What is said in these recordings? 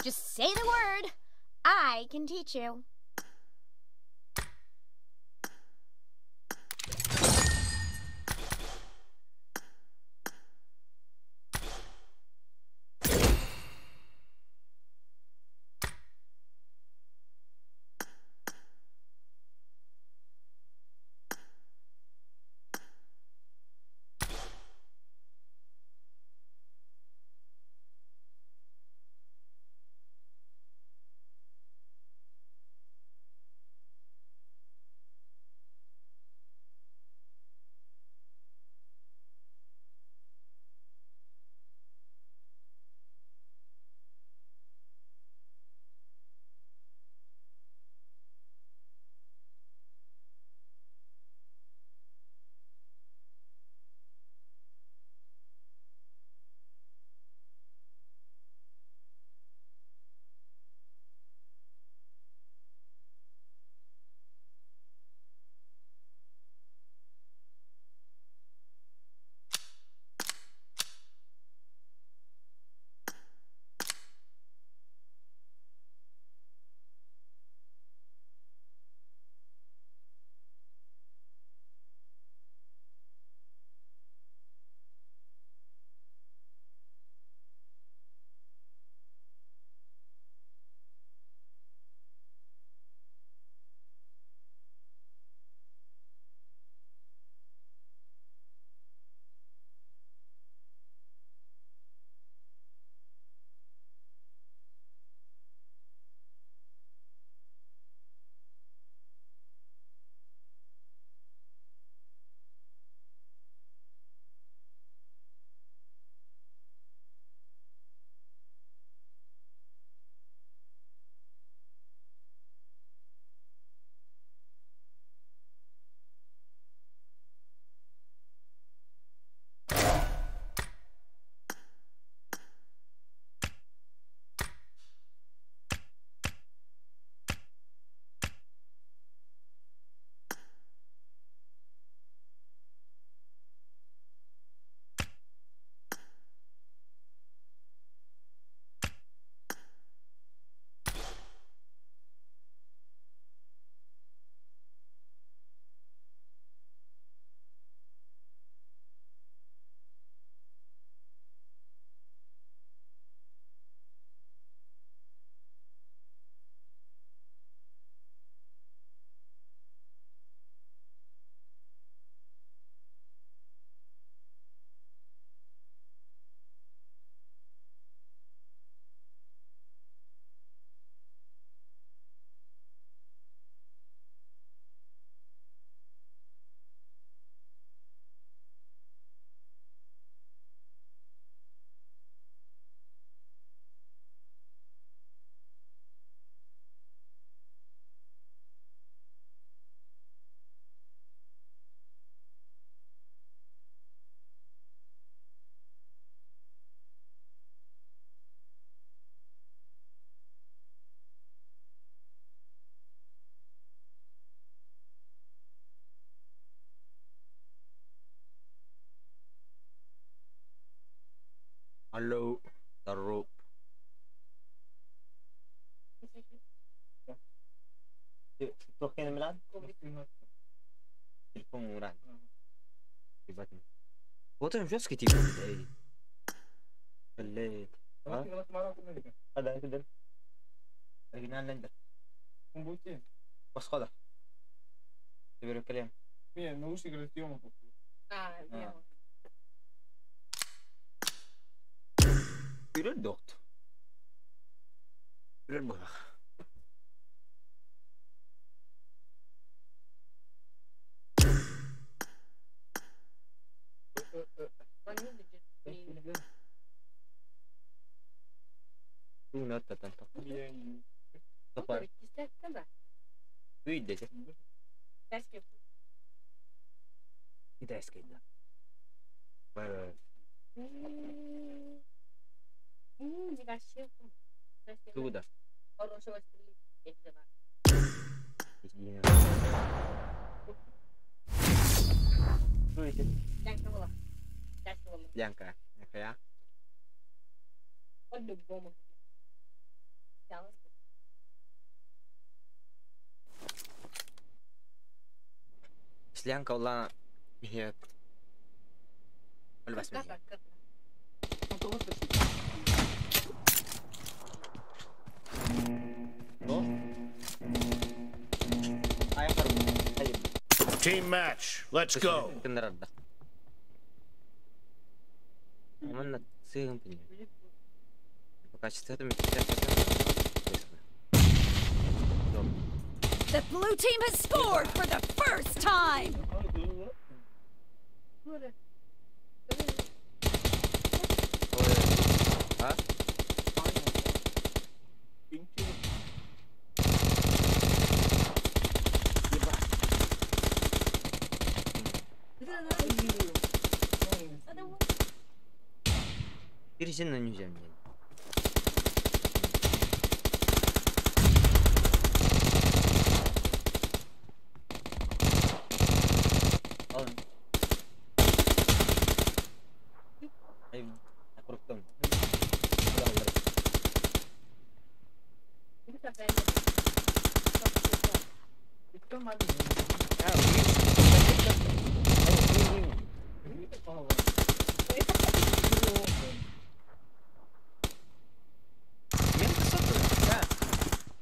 Just say the word. I can teach you. Hello, the rope. Plockar mellan? Telefon murah. Tiba tu. Foto yang just kita buat. Pelik. Ada itu dah. Lagi nalan dah. Kombucha. Pas kau dah. Tiba kalian. Mira, me gusta que lo estivamos. Bien. Hur är det dock? Hur är det bara? Nöt att ta. Bien. Stoppar. Hur är det? Inte äskigt. Vad Tudo. Bianca, ya. Islihan kau lah hiat. Lepas ni. Oh. Ayah baru. Ayah. Team match. Let's go. Kendaraan dah. Aman nak sih punya. Покажи, что там The blue team has scored for the first time. Hah? Перейди на нельзя мне.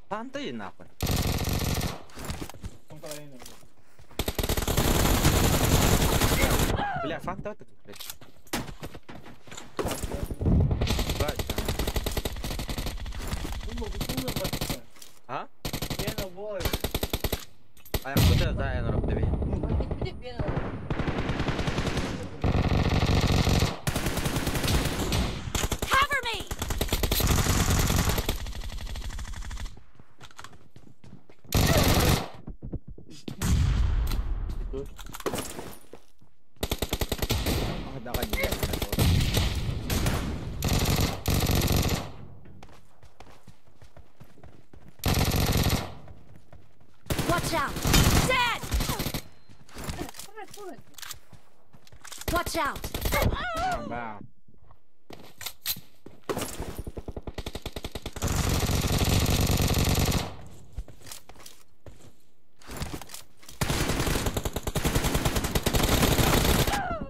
Pantai napa? Бля, фанта это блядь. А? А я куда да я на тебе. Cover me. Ada kan dia. Watch out. Dead. Watch out. Bang.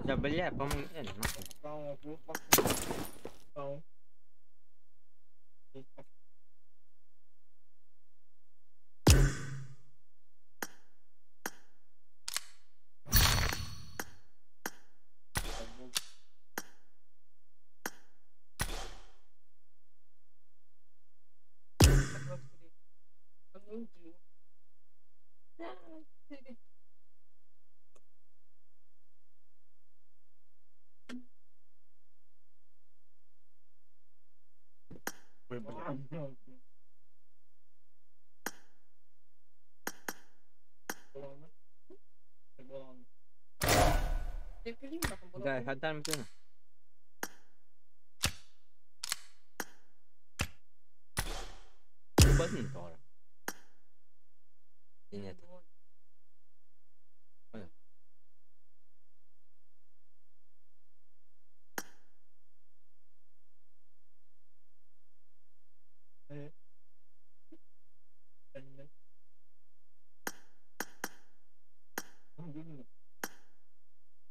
Ya beli apa mungkin? Dah hantar macam mana? Buat ni tau orang. Ini tu. Oh ya.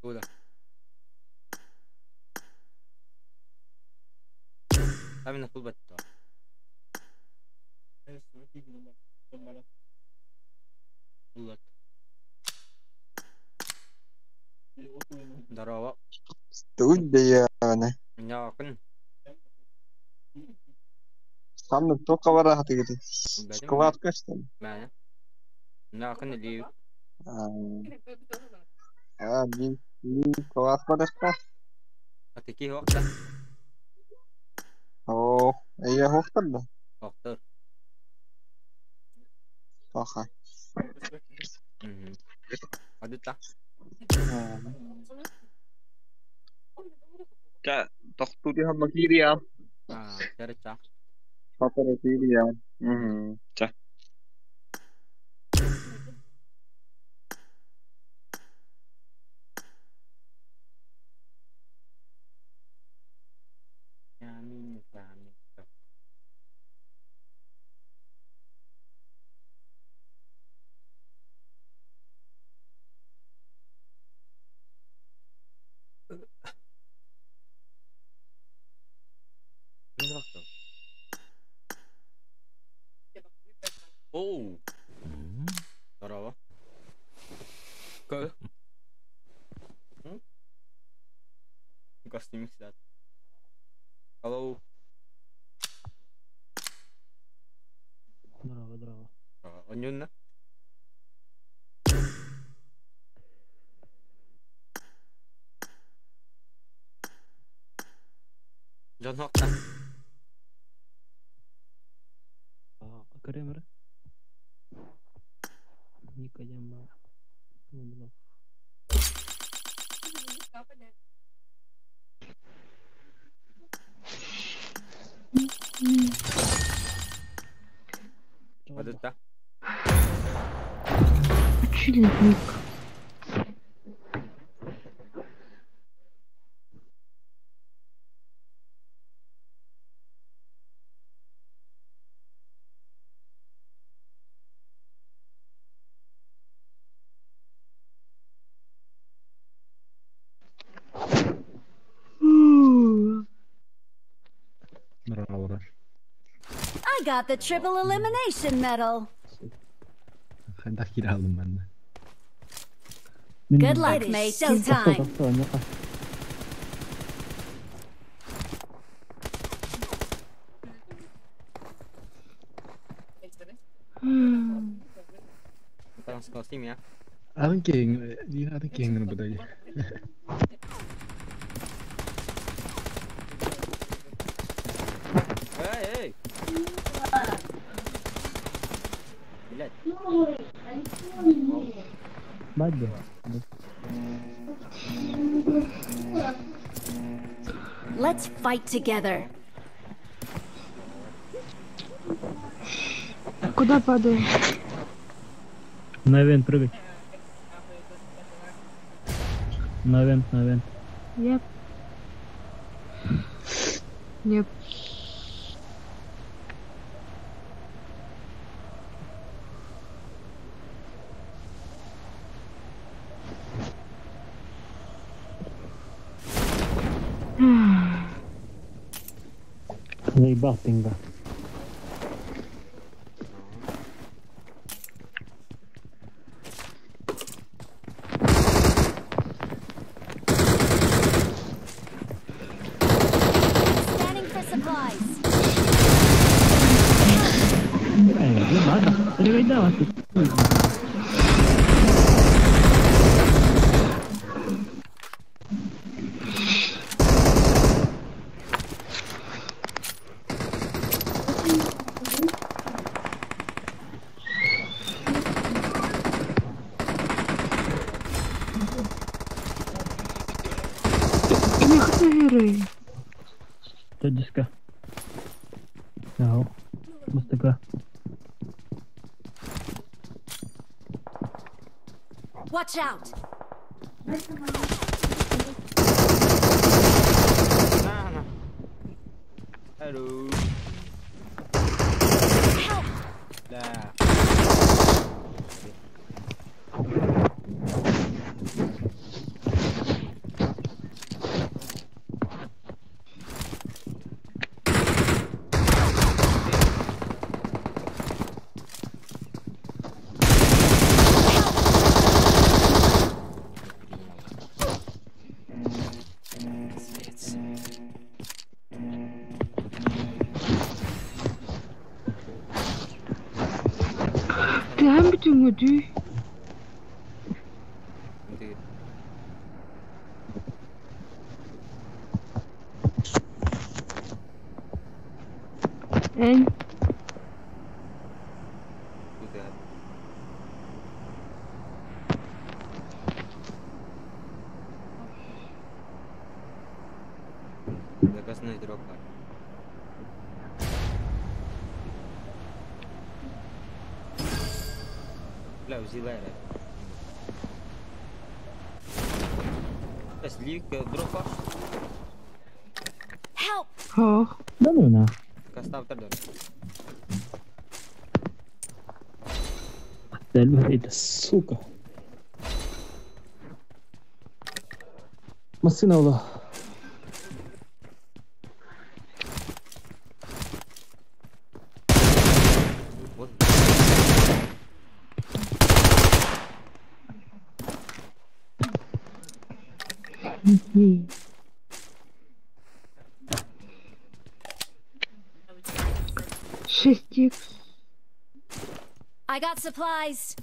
Udah. Kami nak buat tu. Buat. Darawa. Студияна. Nyakan. Там только ворот где. Склад кастом. Mana? Nyakan di. Ни склад кастом. Atiki waktu. О, я хофтер да. Waktu. Паха. Ada tak? Ka tohtu dia magiri ya. Ah, cari tak. Fatara tiri ya. Cha. Kami. Oh. Suara apa? Kau? Kostum istirahat. Kalau onion na. John Hawk ta. करे मेरा ये कजम्बा मतलब Ada ta? Чилитник. I got the triple elimination medal. Kira aldım ben de. Good luck, mate. Showtime. Tang kostum ya. Aran king, dia ada king na badai. Hey. Lihat. Baca. Let's fight together. Куда падаем? На вент прыгай. На вент. Yep. Yep. Заебал пинга. Scanning for supplies. Ладно, переведай. Jiska. No. Mustafa. Watch out. Nah. Aduh. Help. Dah. Sen bütün ödü. En Sudah. Zagasnay drop card. Lah, Zilla ya. Asli ke drop card. Help. ha. Да ну на. Кастав тадор. Это сука. Masina ola. Вот. Ей. Шесть икс. I got supplies.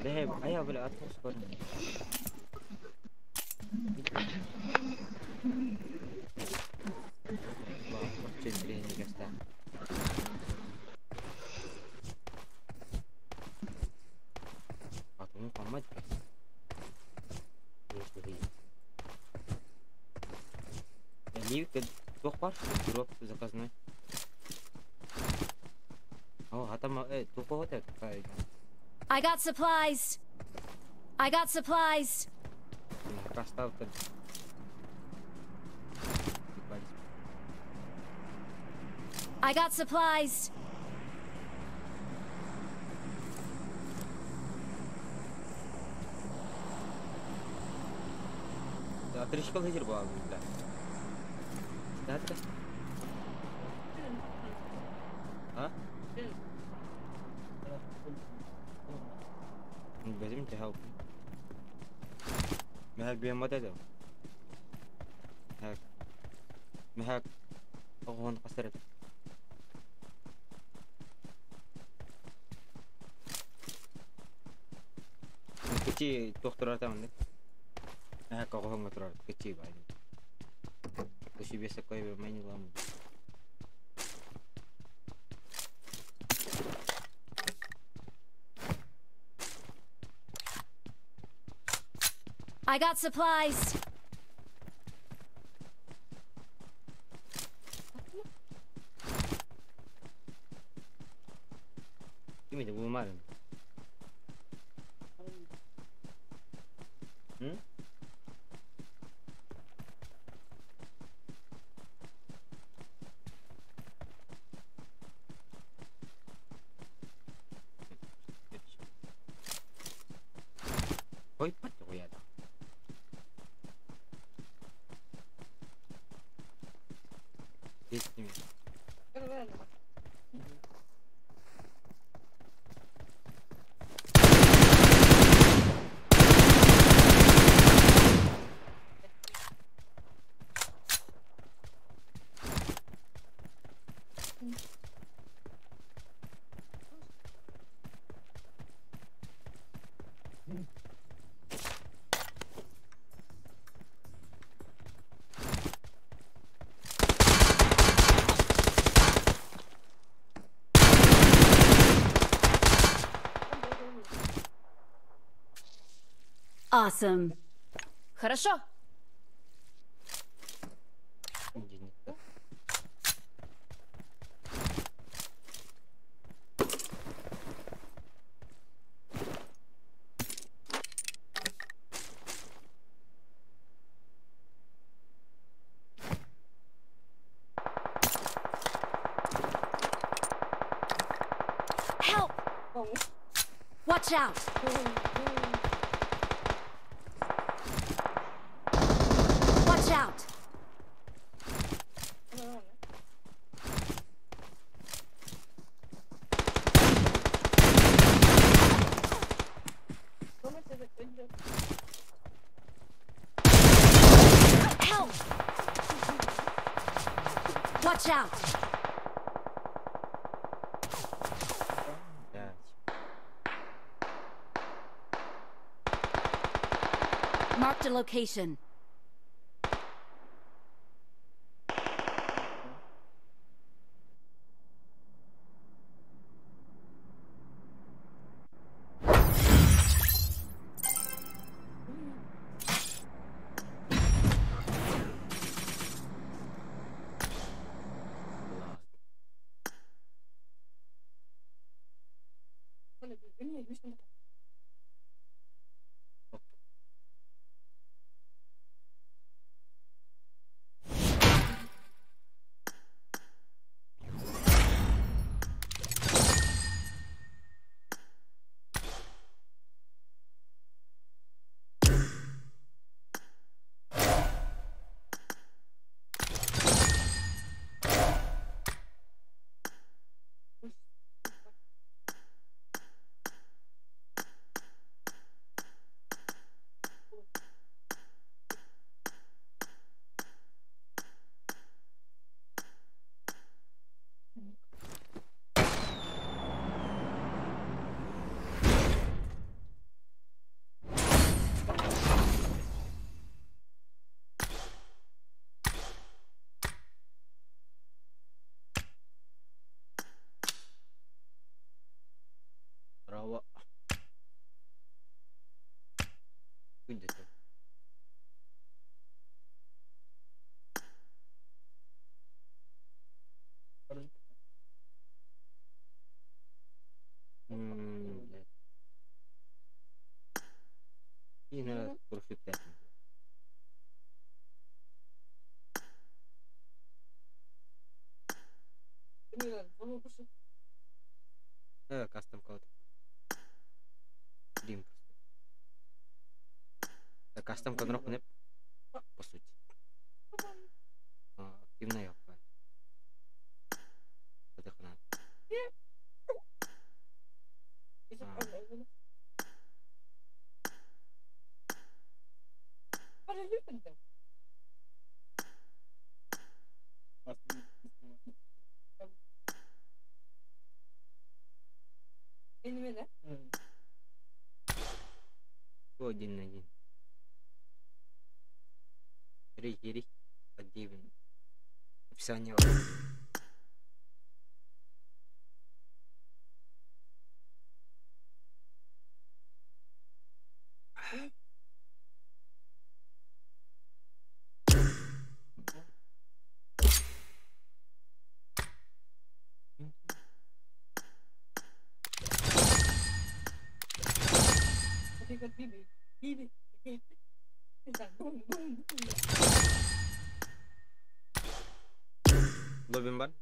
ذهب أيوة بلا أتوسكر. Ливка двух пар, дроп заказной. О, а там тупо вот это какая. I got supplies. I got supplies. Поставь так. I got supplies. Отречка лазер была, да. Да, да. А? Возьмите help. Мехак бьем вот это. Мехак. Он посеред. Кичи доктор там, да? Мехак он доктор. Кичи байди. Кучи без такой мани ламу. I got supplies. Give me the woman. Ой, патто я да. Здесь с ними. Awesome. Хорошо. Help! Watch out! Watch out! Help! Watch out! Marked a location. Rawa. Udah tuh. Ini kursi tes. Custom code. Дим просто. Custom кнопка не по сути. Активная файл. Это хрена. Один на один. Рейдерий. Один. Описание. Lobimban.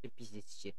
Ты пиздец черти.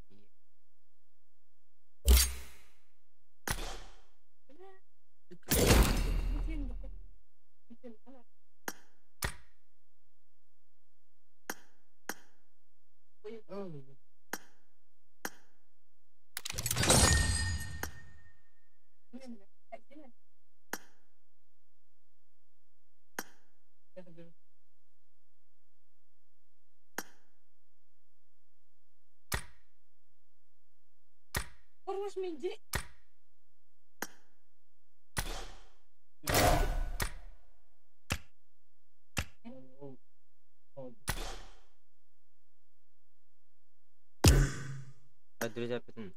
Друзья, потом.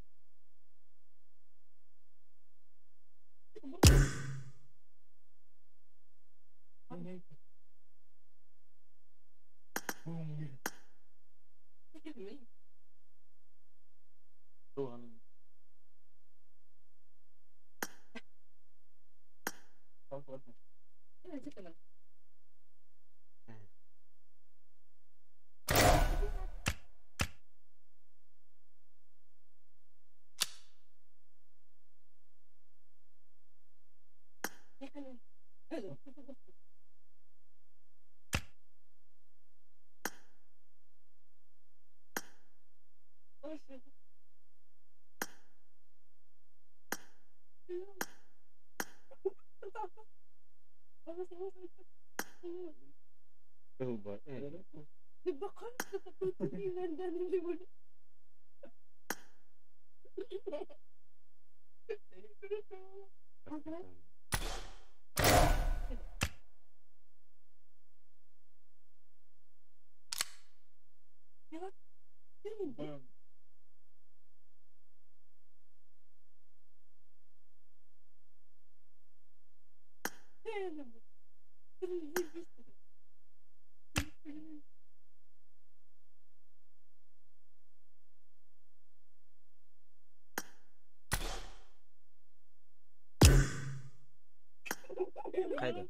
Qayda?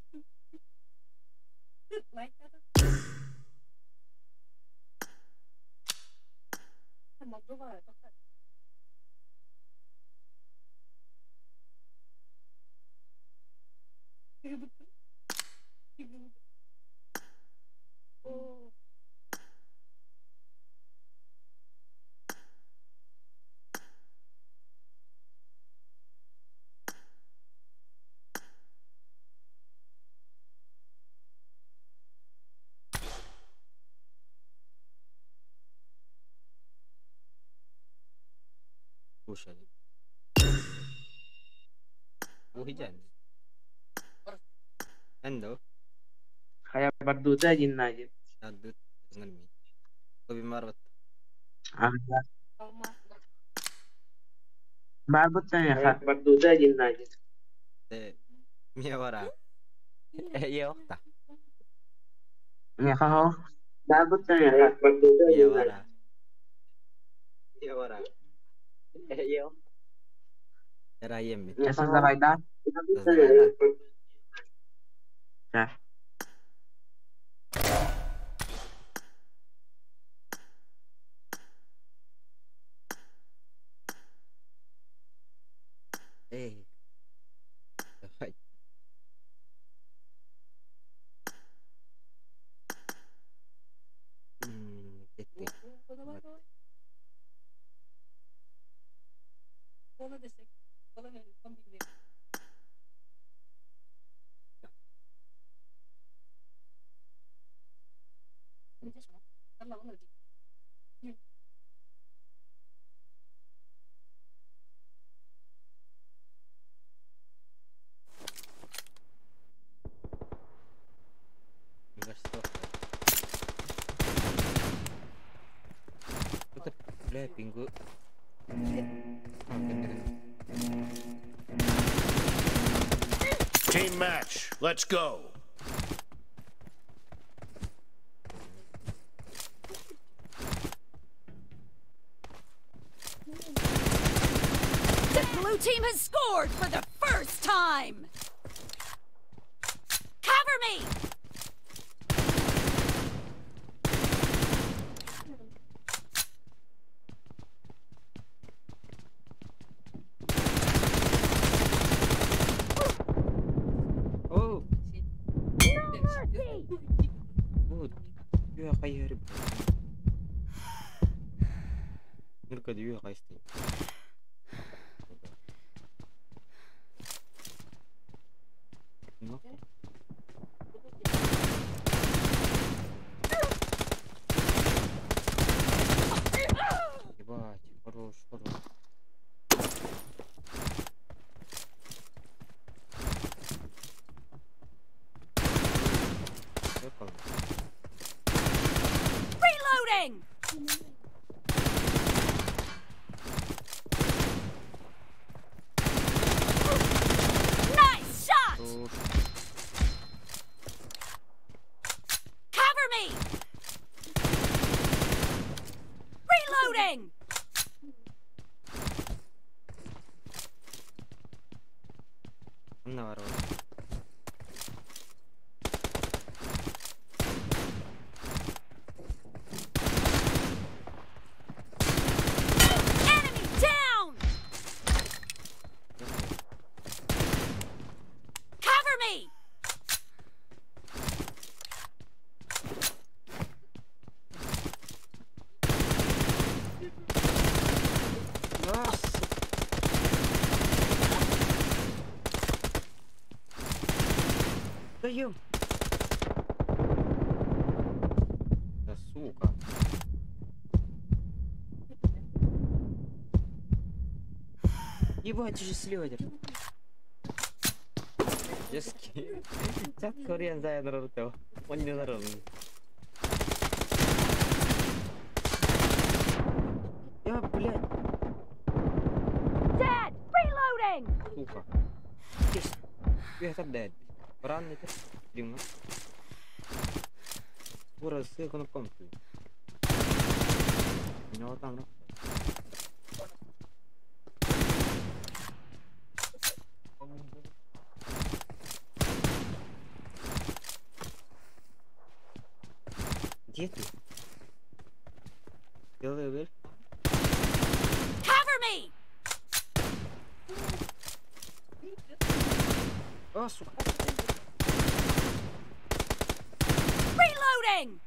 Push aja. Hujan. Ando. Kayak berduda jinna aja. Adut dengan mi. Lebih marot. Marbut saya kayak berduda jinna aja. Mia wara. Iya wakta. Ya kau. Marbut saya kayak berduda Mia jinna. wara. Mia wara. Iya. Era yem. Ya sudah baiklah. Ya. Pingu. Team match. Let's go. The blue team has scored for the first time. Cover me. Juga guys nih. Coba terus. Reloading. Cover me! Reloading! No, Enemy down! Cover me! Даю. Да сука. Ебать, счастливый. Jeski. Chat Korean saya naruto. Onyo naruto. Сука. Yes. You have dead. Run itu. Diam. Pura se kono kompu. Ino tang no. Dia tu. Bil. Cover me! Oh, suka. Reloading!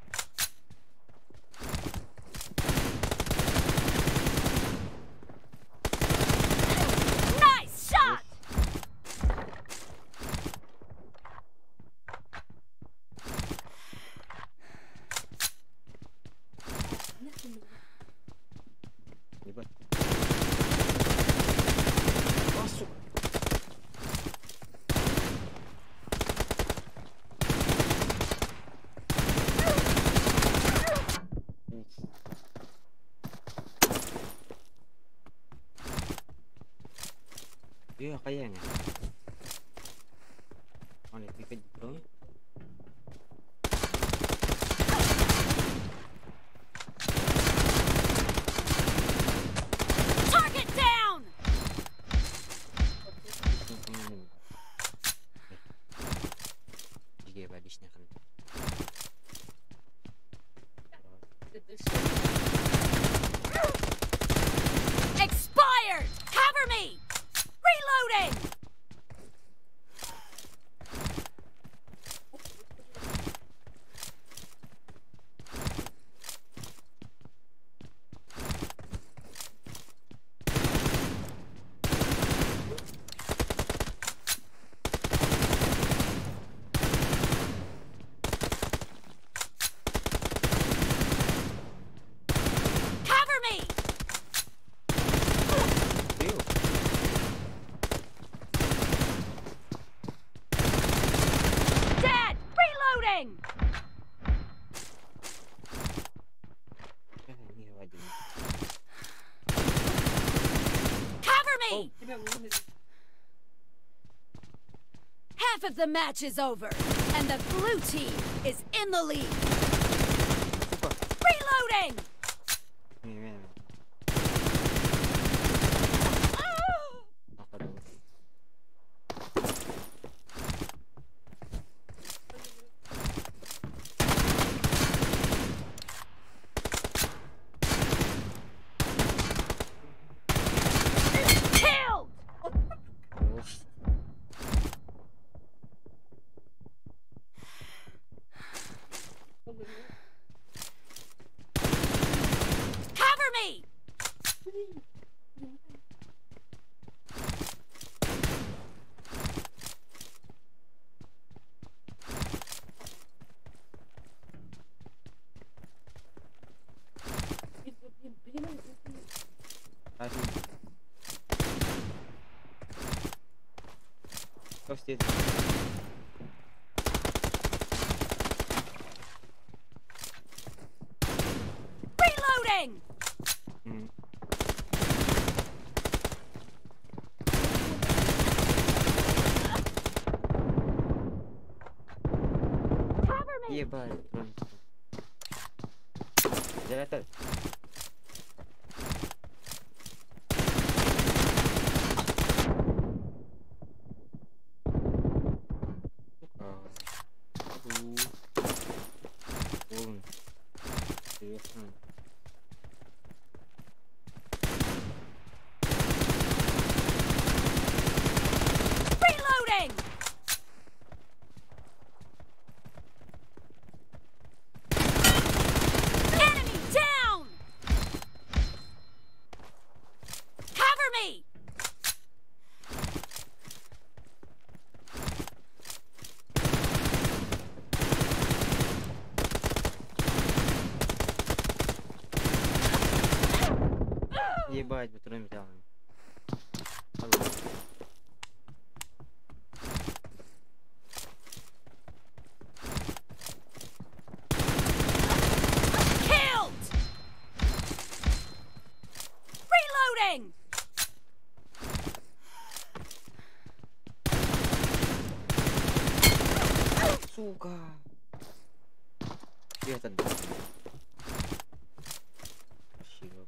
Nice shot! Hebat. Masuk. Iya kayaknya. Mana pikir bro? Target down! Jika badisnya kan. Expired! Cover me! Reloading! Cover me! Dead! Reloading! Cover me! Half of the match is over, and the blue team is in the lead. Reloading! Killed! Cover me! Kostet. Reloading! Cover me! Iya balik. Jalan atas. Reloading! Enemy down! Cover me! Ебать, бутуном взял. Алло. Killed! Reloading! Сука. И этот да. Спасибо.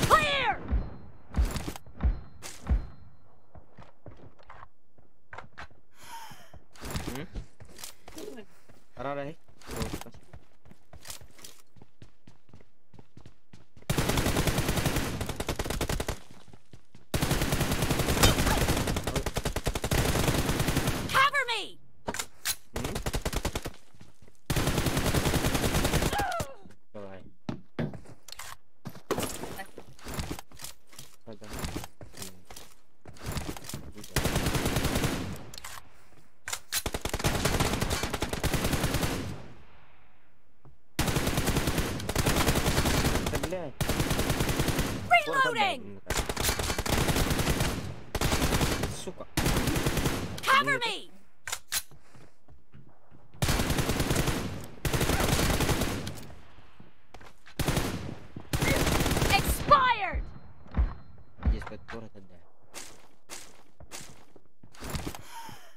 Clear! Arah dah. Cover me! Bye. Ada. Reloading! Сука. Cover me! Expired! Есть который тогда.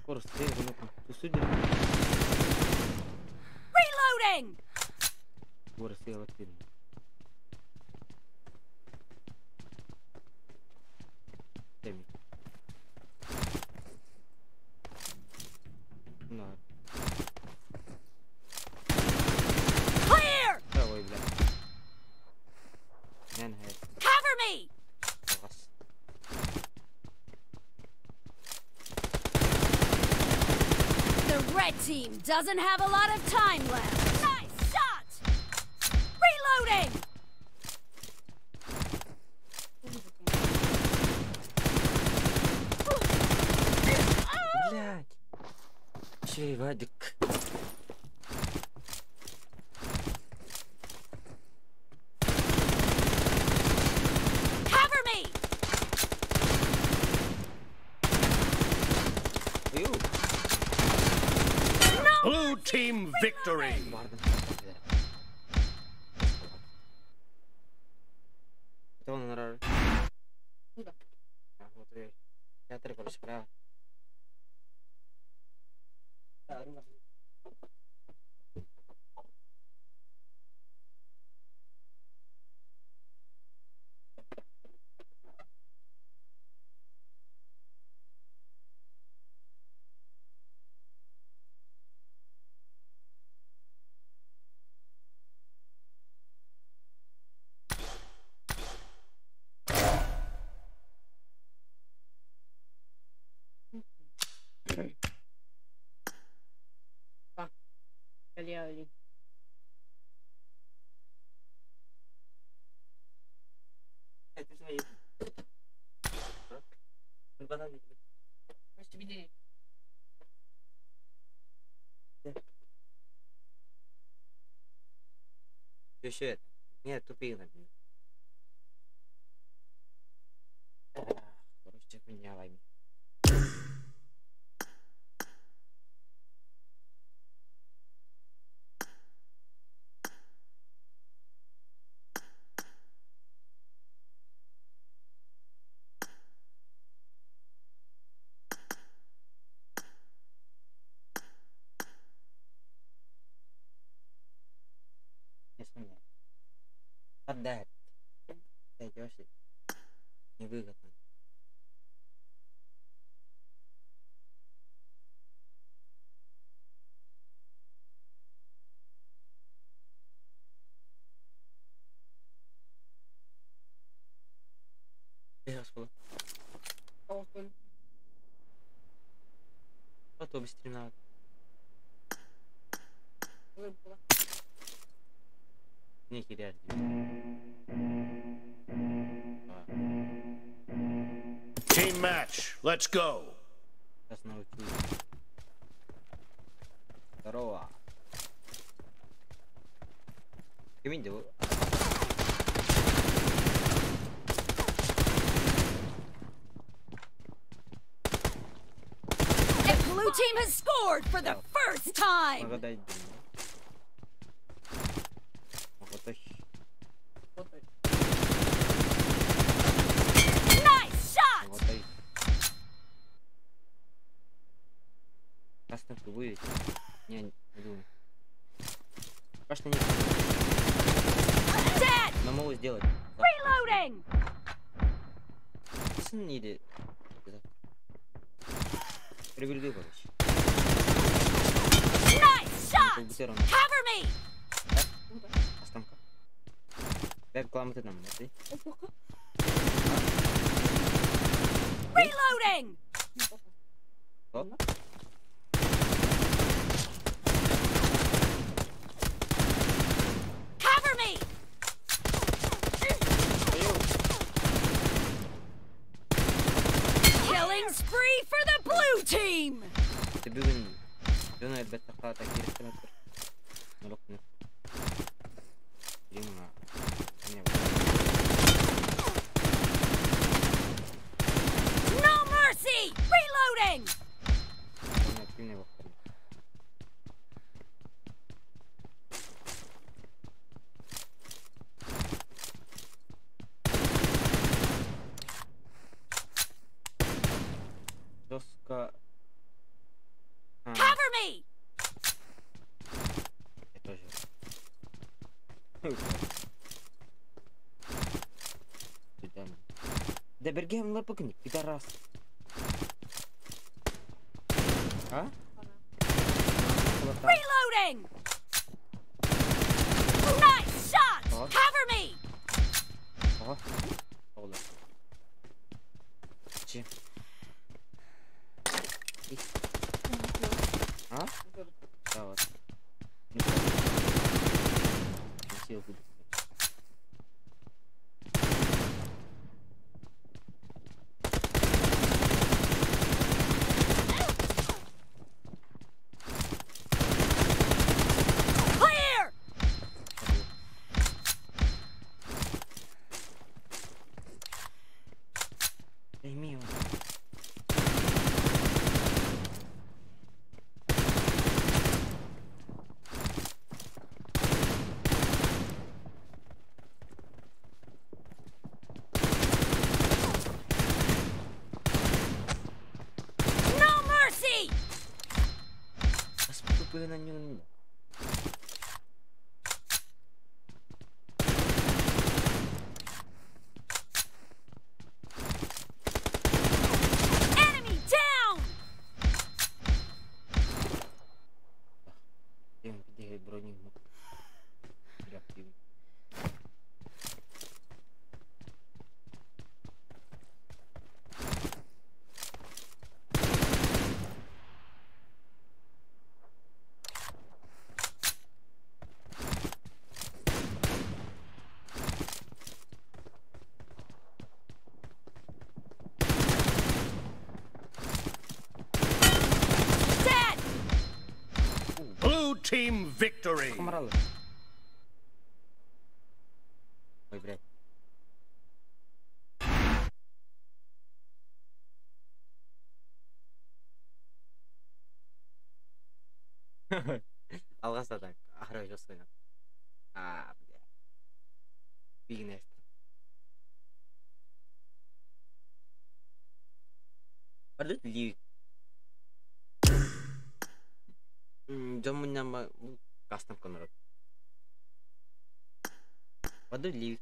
Просто ты судишь. Reloading! Просто я вот фильм. Clear! Ой, бля. Cover me! The red team doesn't have a lot of time left. Nice shot! Reloading! Блядь. Чей Вадик? Cover me! Blue team victory. Itu benar. Nah, waktu ya tadi kalau sekarang. Kali. Itu saya. Berapa lagi? Mesti bini. Shit. Нет, тупик на меня. Короче, меня лайми. Отдать. Зайдешь и невыгодно. Господи. Потом быстрее надо. Не кидать. Team match. Let's go. Сейчас научусь. Здорово. Комендил. The blue Blue team has scored for the first time. Magaday din. Makotoy. Nice shot. Makotoy. Кастом будет. Не думаю. Кажется, нет. Dead. Но могу сделать. Reloading. Или... Прибегай, короче. Nice shot. Cover me. Останка. Реклама ты нам, ты? Reloading. Cover me. Killing spree for the blue team. تبين دون البتقاطع كده استمر. نلقنا. يما. No mercy. Reloading. Cover me. Я тоже. Да бергем лапокни, пидорас. А? Reloading. Nice shot. Cover me. Ага. Hold on. Че? А? Да, вот. Сил будет. Clear. Эй, мимо. No mercy. Поступили на нее. Enemy down. Тем, где броник. Реактивный. Dead. Blue team victory. Камаралы. Ой, блядь. Алғаста так. Ахрай жасайна. Бля. Бигнес. Ada lirik. Jamun nama custom kamera. Ada lirik.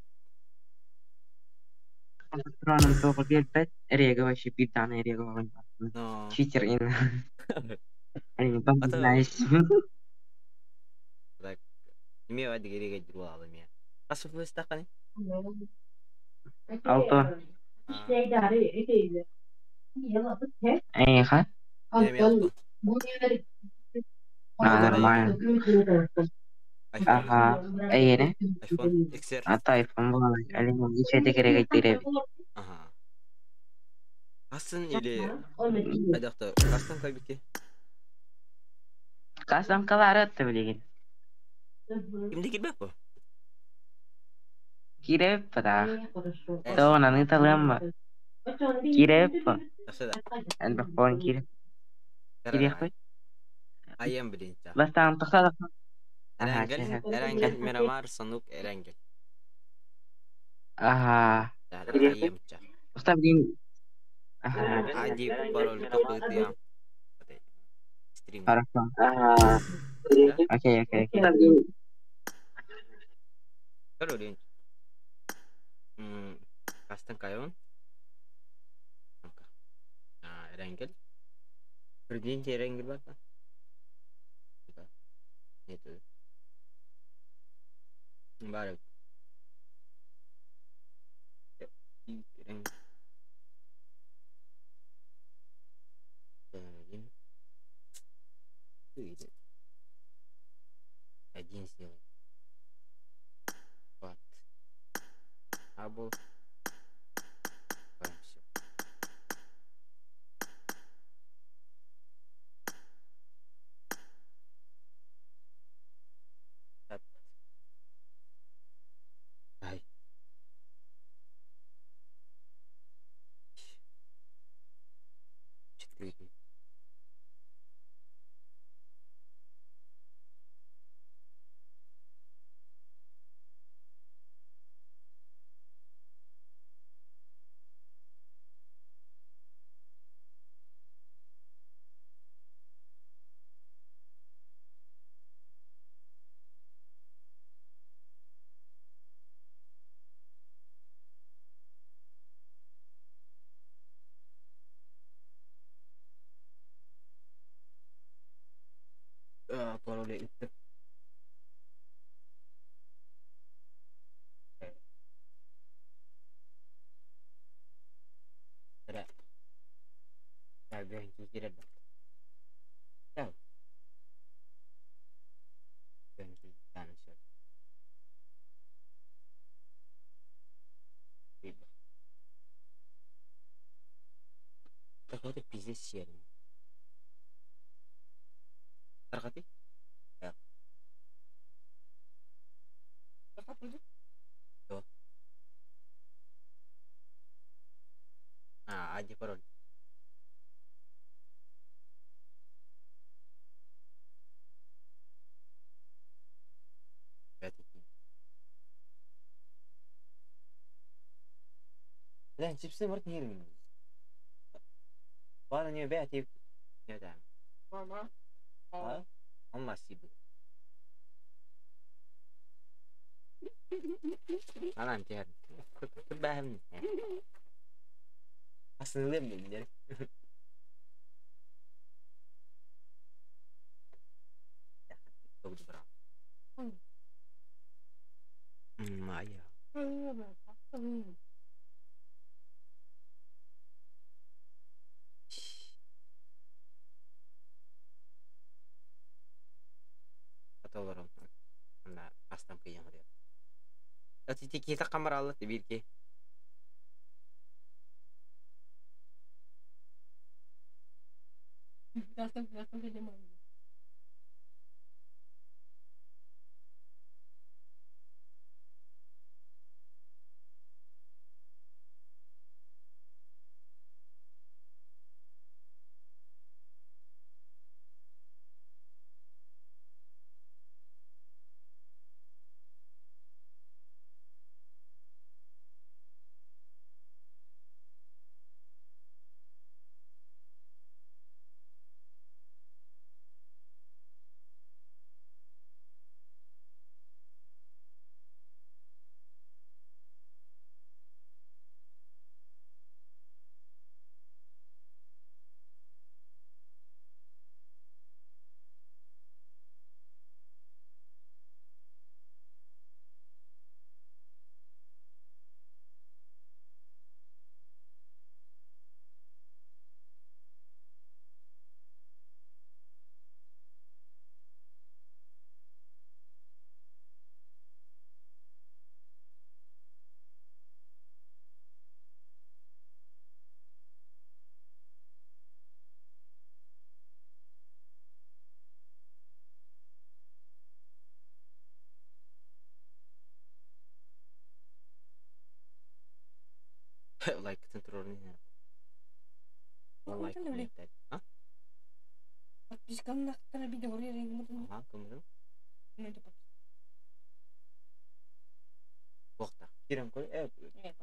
Патроном только бегать, рега вообще питаная рега. No. Читер и они знаешь. Так. Имею один герой дурал меня. Асуп вы стаканы? Алто. Эй, ха? Нормально. Ага. Эй, не? iPhone XR. iPhone было. Алина, ничего ты герой тире. Ага. Кастом или адапта? Кастом кайбеке? Кастом калары ты блин. Кимде кирбек по? Кире пора. То наны талamba. Кире по. Насада. Эн бакон кире. Kiriyakkoy. Ayam birinci. Bas tamam to'xta. Aha, Erengel, Miramar, Sanuk, Erengel. Aha. Ayam ca. To'xta bileyim. Aha. Adi parol to'qqiz ya. Stream. Хорошо. Okey. Kalau dia. Custom kayon. Nah, Erengel. Berjin Erengel berapa? Itu. Baru. Erengel. Itu. Agensi. What? Abo. Hai. Четыре. Kalau dia itu. Ada. Ada yang kira dah. Tahu. Ganti cancel. Tiba. Takut ada position. Terkati? Ya. Terkati tu? Tuh. Nah, aja parol. Berarti. Dan chipsnya mereka ngirim. Warnanya berarti. Ya dah. Mama. Masih bu. Alam tiar. Kebaham. Asli jadi. Tahu di berapa? Maya. Atau orang mana custom ke yang dia. Tapi kita kamera Allah tibir ke. Custom ke zaman. Like controlnya. Like that. Hah? подпискам на хтара биде орер юм. Ага, кымдын? Мен деп. Бокта. Кирем кой.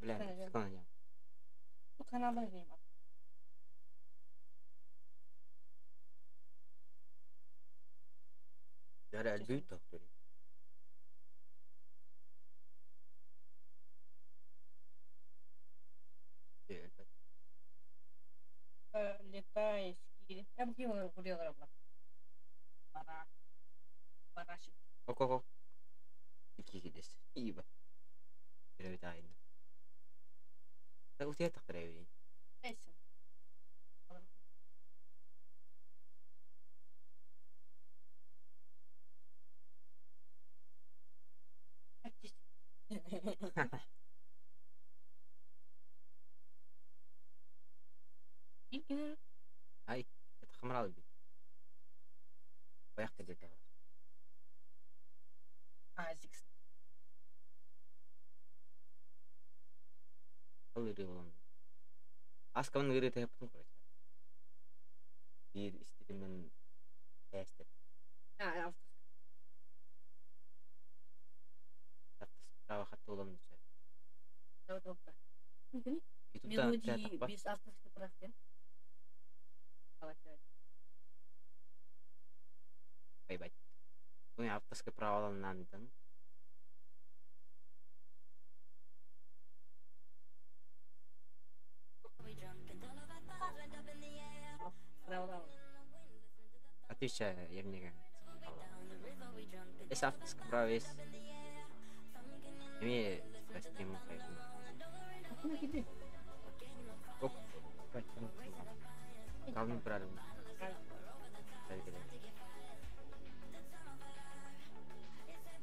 Бля, сканanya. Bu kanalda izleyeyim. Ada duit tuh. Летающий. Я бы его курила. Парашют. Kok. Iki des. Iya. Ceritain. Tahu dia tak terewi. Neyse. Ini Hai, kita kemana lagi? Banyak kerja kita. Azıcık. Kalau di dalam. Askam negeri teh pun kerja. Di istimewa tester. Ha, Prawa hat ulam nüce. evet. Itu Melodi apa? biz авторский прав, ya? Baik. Punya atas keperawalan nanti. Отвечаю, я мне кажется. Если авторское право есть, имеет стимул. Оп, kalın правильно.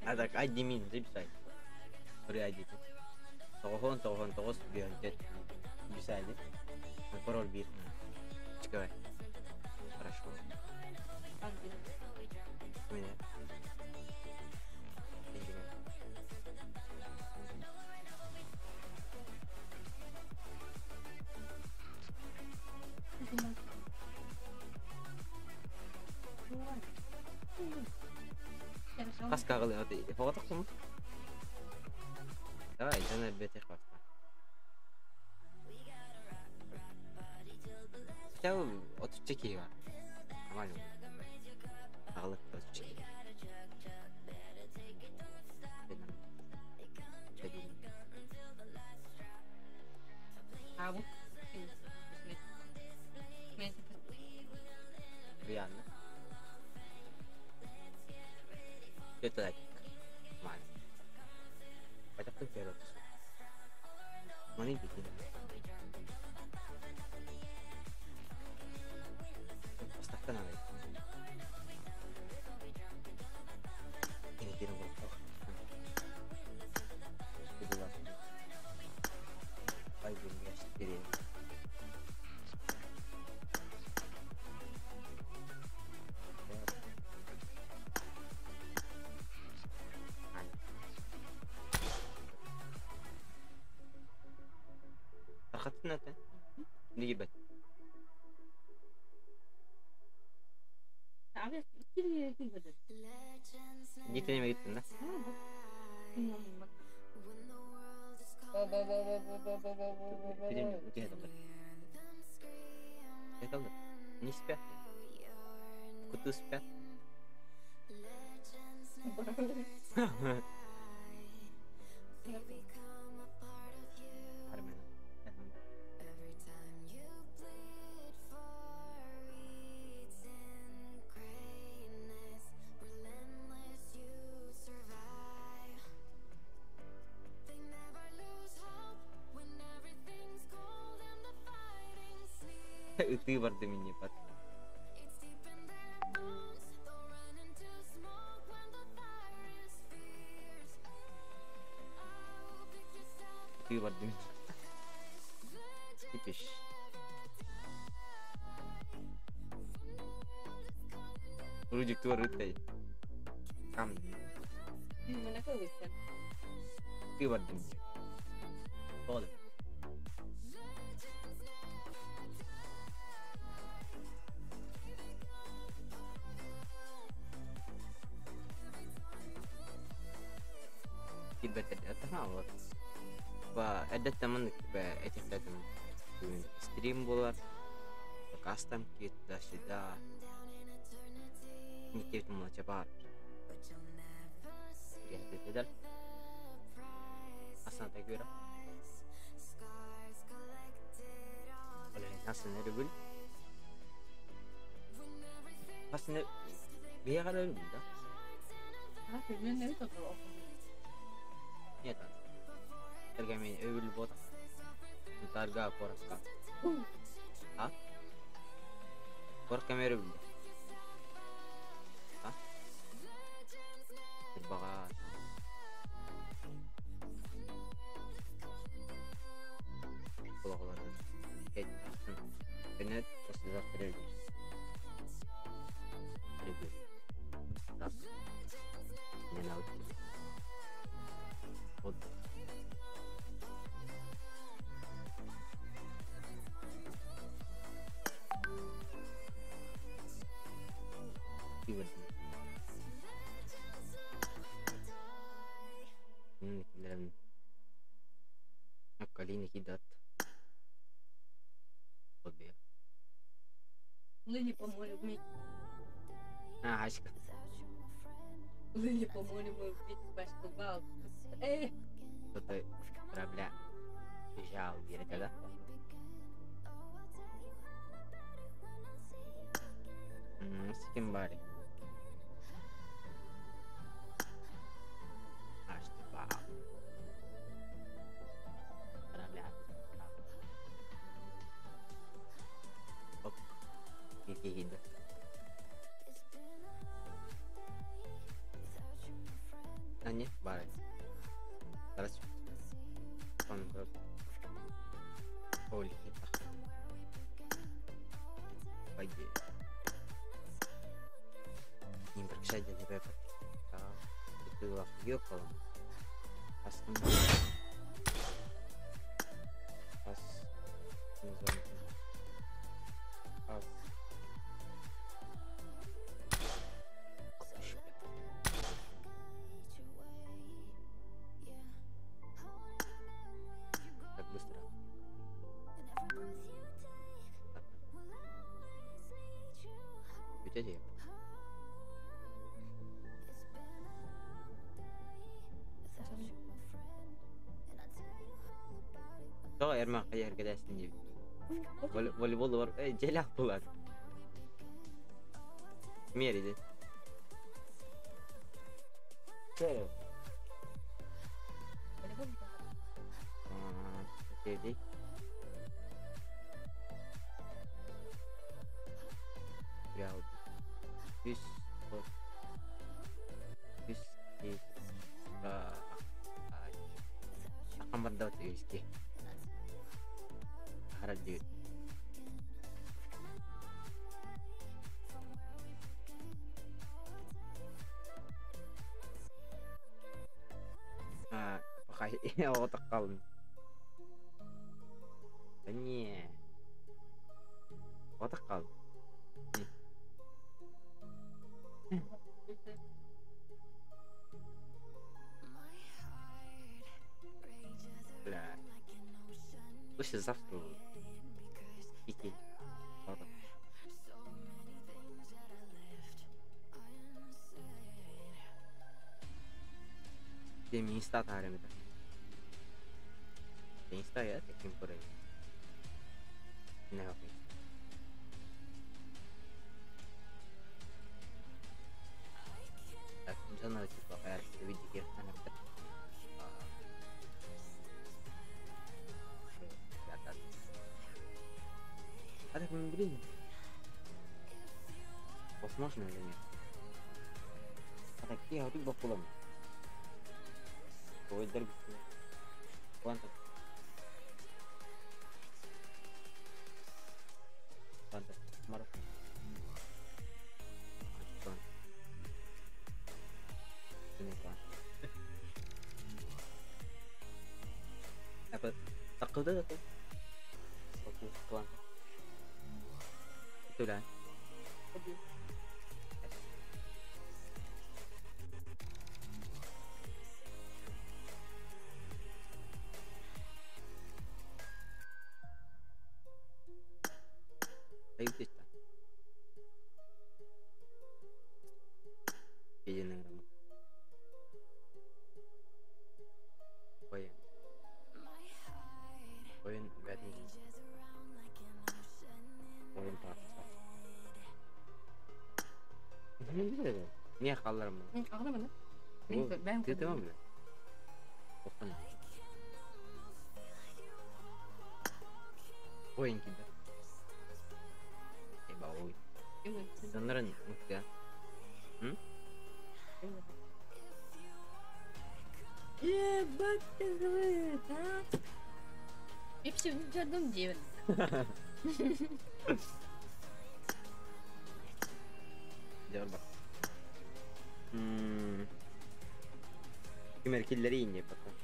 Ada admin bisa. Beri aja tuh. Tohon terus biar bisa aja. Parol bir. Чекай. Хорошо. Меня. Kas kagıl ya değil. Hava takımı. Давай, я бете хваста. Хотя от чеки var. Нормально. Ağlık da çeki. А вот. Реально. Это так. Нормально. Хотя бы вперед. Маленький. Поставь канал. Ini kira berapa? Kedua. Baik guys, jadi. أخذتنا نجيبت. Abi kiri betul. Gitu nih begitu nah. Я там не спят. Куту спят. Itu berarti menyipat. Itu berarti tipis. Rujuk tuh rute. Kam. Mana kau bisa? Itu berarti. Boleh. بتتناول فعدة منك بأتفاد من ستريم بولر كاستم كيت داشدا نكتب مجبار ya tidak asal tak kira oleh nasnya dulu pasnya biar kalau udah Tapi ini itu kalau ya tak tergami evil bot ntar ga poras ka ah por kamera udah ah baka kalau benet sudah terjadi tak menau foto even dalam kali ini hidat dia Лыни, по-моему, вместе. Аська Лыни, по-моему, вместе basketball. кто-то корабля бежал где-то, да? С кем барик? Аж ты пау. Корабля. Оп. Гида. А нет, барик. Зараз. Кондор. Оли. Пойди. Не прощайте тебя. Itu waktu kalau pas так быстро ведь Toh air mak air kita sendiri. Voleybol var. Celak bular. Meri de. Şey. Dedi. Ya. Bis. Bis. Akan berdaulat iski. Harap dia. Pakai otak kau. Tanya. Otak kau. Lah. What's the after? Iki. Otak. Dia minsta tarik kita. Minsta ya, tekin por ahí. Nah, oke. Tak bisa nggak sih pakai lebih dikit karena kita. Ada pembeli. Возможно или нет? А такие hari bawa pulang. Ой, дорогие. Quanto? Quanto? Marah. Ini kan. Apa? Takut dah tu. Oke, Quanto. Itu dah. Пейенің рымы. Ойын. Ойын бәдін дейін. Ойын тартыса. Не біледі? Не қаларым бұл? Ағылама да? Теді ма біле? Оқын. Ойын кейді. Eba oyun. Sanırım mutlu. Hı? Ебать ты злый, да? И все, не жадом девин. Gel bak. Kim erkekleri yiyince bakalım.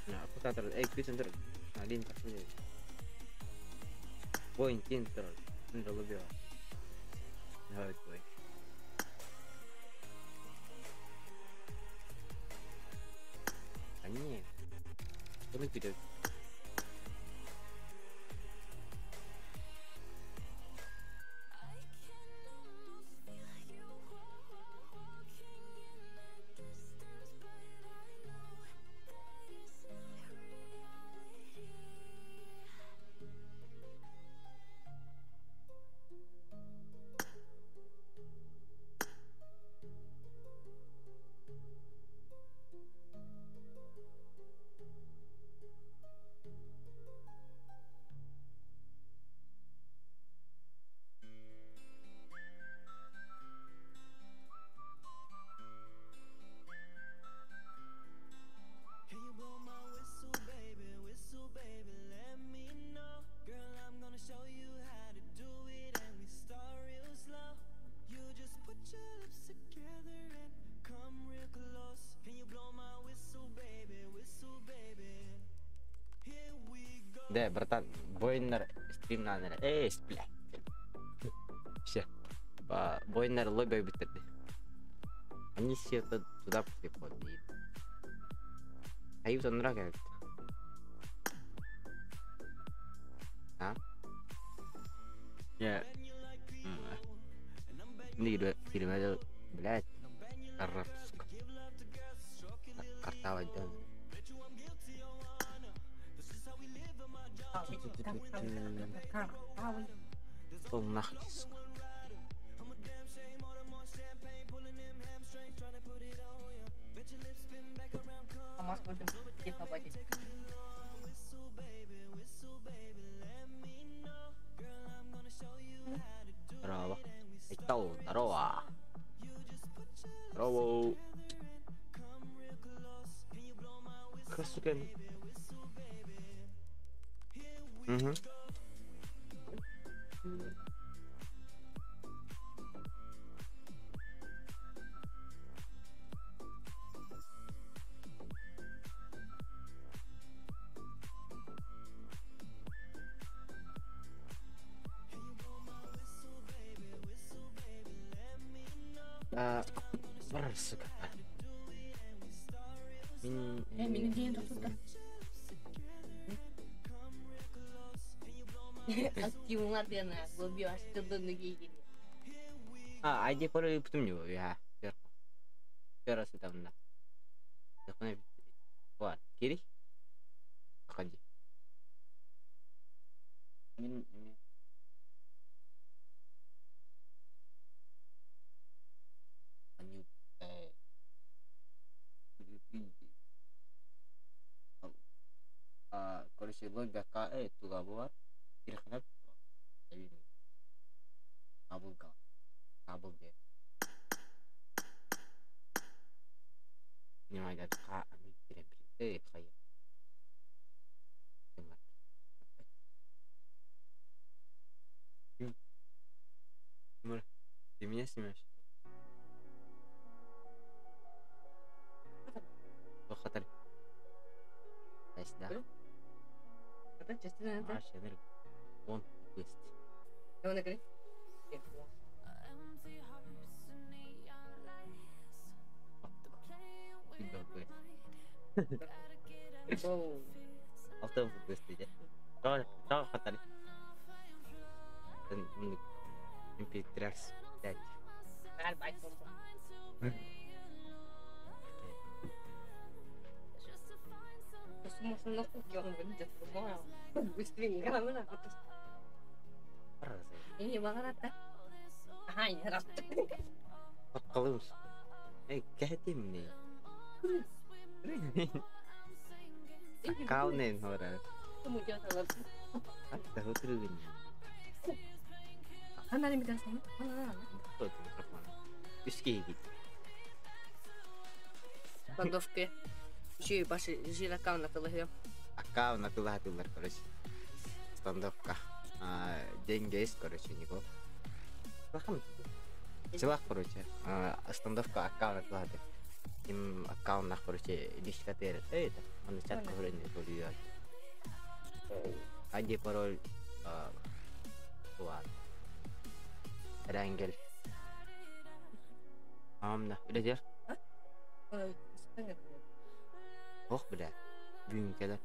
Nah, aku tak terus. Quiz ntar. Nah, lintas aja. Poin ntar. Ntar lebih lah. Nah, itu. Aneh. Terus video. Да, братан, бойнер стримнанер. Бля. Все. Бойнер лобби битерди. Они все туда приходят. А их туда как? А? Я. Ini kirim aja, блядь, Арабск. Карта aja. Полнахтис. Здорово. Итал, здорово. Здорово. Красукен. Угу. Сука. Меня день тут. Активно лобби астырды неге. Айди пора потом него, я. Раз там на. Вот, Кири. Ходи. Короче, лобби туда была. Перехнет. Абулга. Абулде. Не могу сказать, они перепрягают. Хай. Ты меня снимаешь? Хатар. Да. Это частина это. Энергия. Он есть. Его накрыть. Oh. Autobus dia. Kau kata ni. Dan MP3 dan Väl baik pun. Semua senang kau yang benda semua. Bising kan mana kata. parah sih. Ini banget rata. Ah, ya rata. Kalau kayak tim nih. Kau nih orang. Kemudian kalau Ada hotel ini. 하나님 믿어서 하나 Betul mikrofon. Whiskey gitu. Бандовки. Еще и Паши жили аккаунт на коллеге. Аккаунт на тулар, короче. Стандовка. Деньги есть, короче, него. Целах, короче. Стандовка аккаунт на тулар. Им аккаунт на, короче, дискотера. Это, он чат говорит, что ID пароль kuat. Ada angle. Dah, udah jar. Oh, beda. Bingung kata.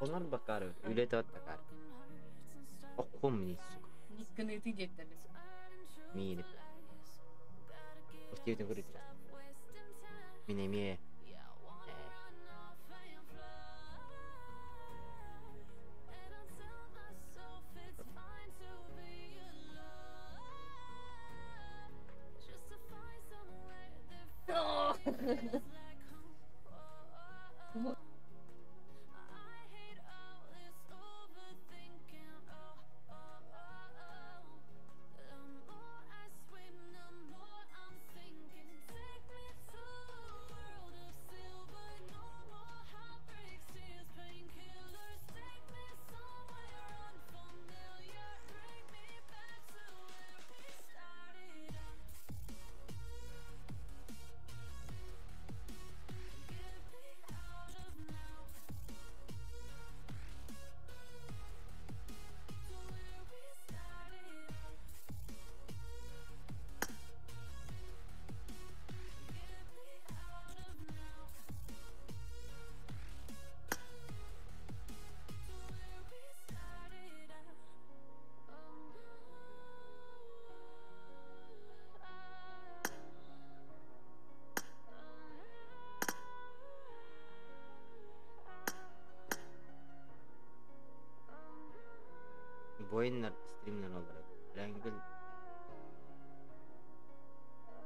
Onlar bakar, udah tahu bakar. Oh, komnis. Никогда не видели там. Мини. Пусть это говорит. Мини. Boin stream na nomor. Triangle.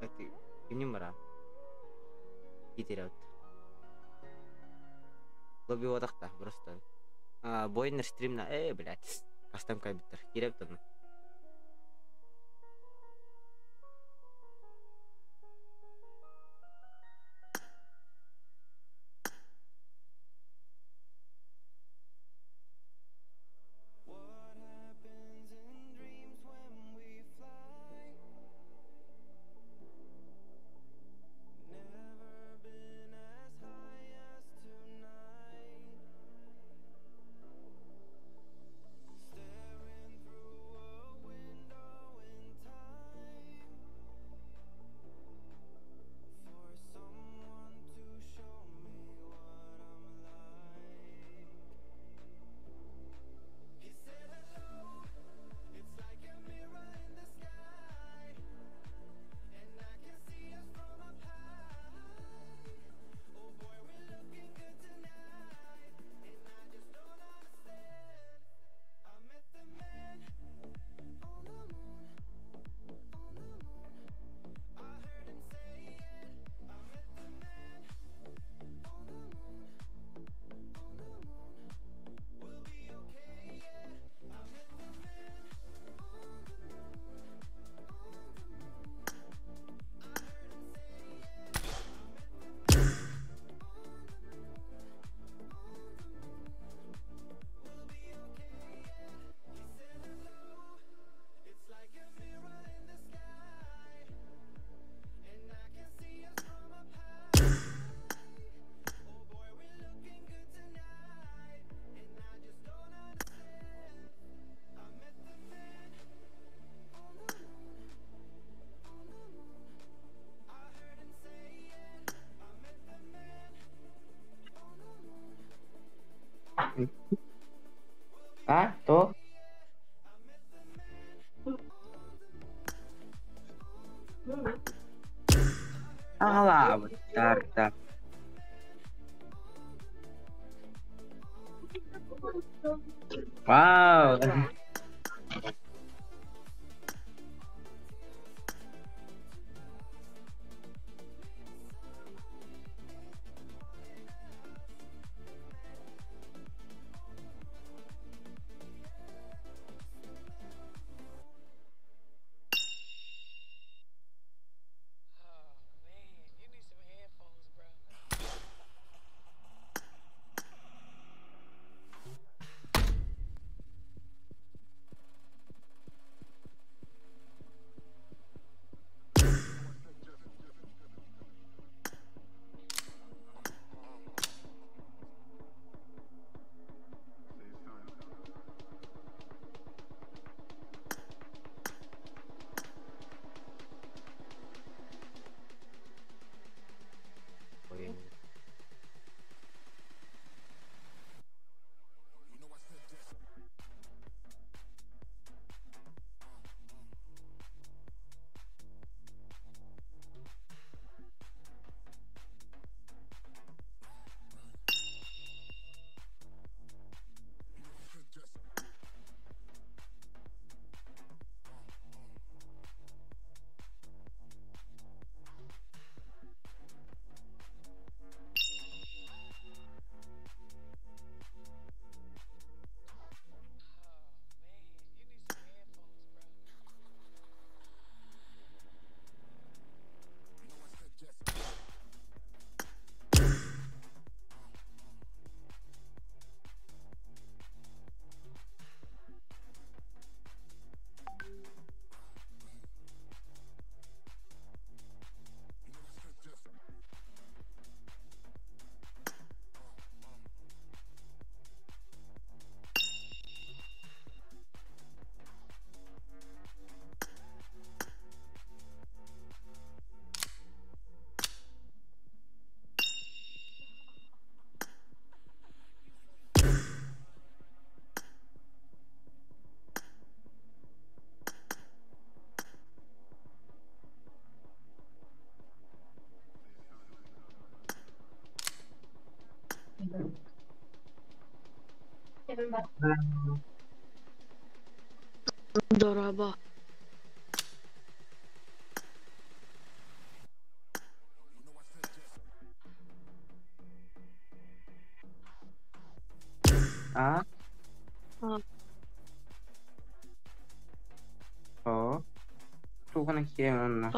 Tapi ini marah. Kita lihat. Lebih watak tah berasal. Boin stream na belat. Custom kayak better. Kira betul. Ah, tuh. Alah, bentar. Wow. ضربة. Ah. Oh. Tuh kan yang mana?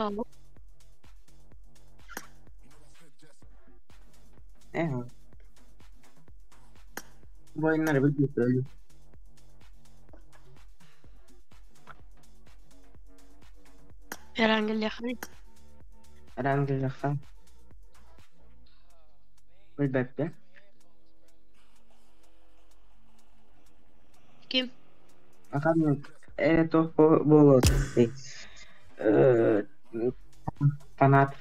Boy na begitu. Herhangi yakan. Herhangi yakan. Elbette. Kim? Akan itu bolot. Fanat.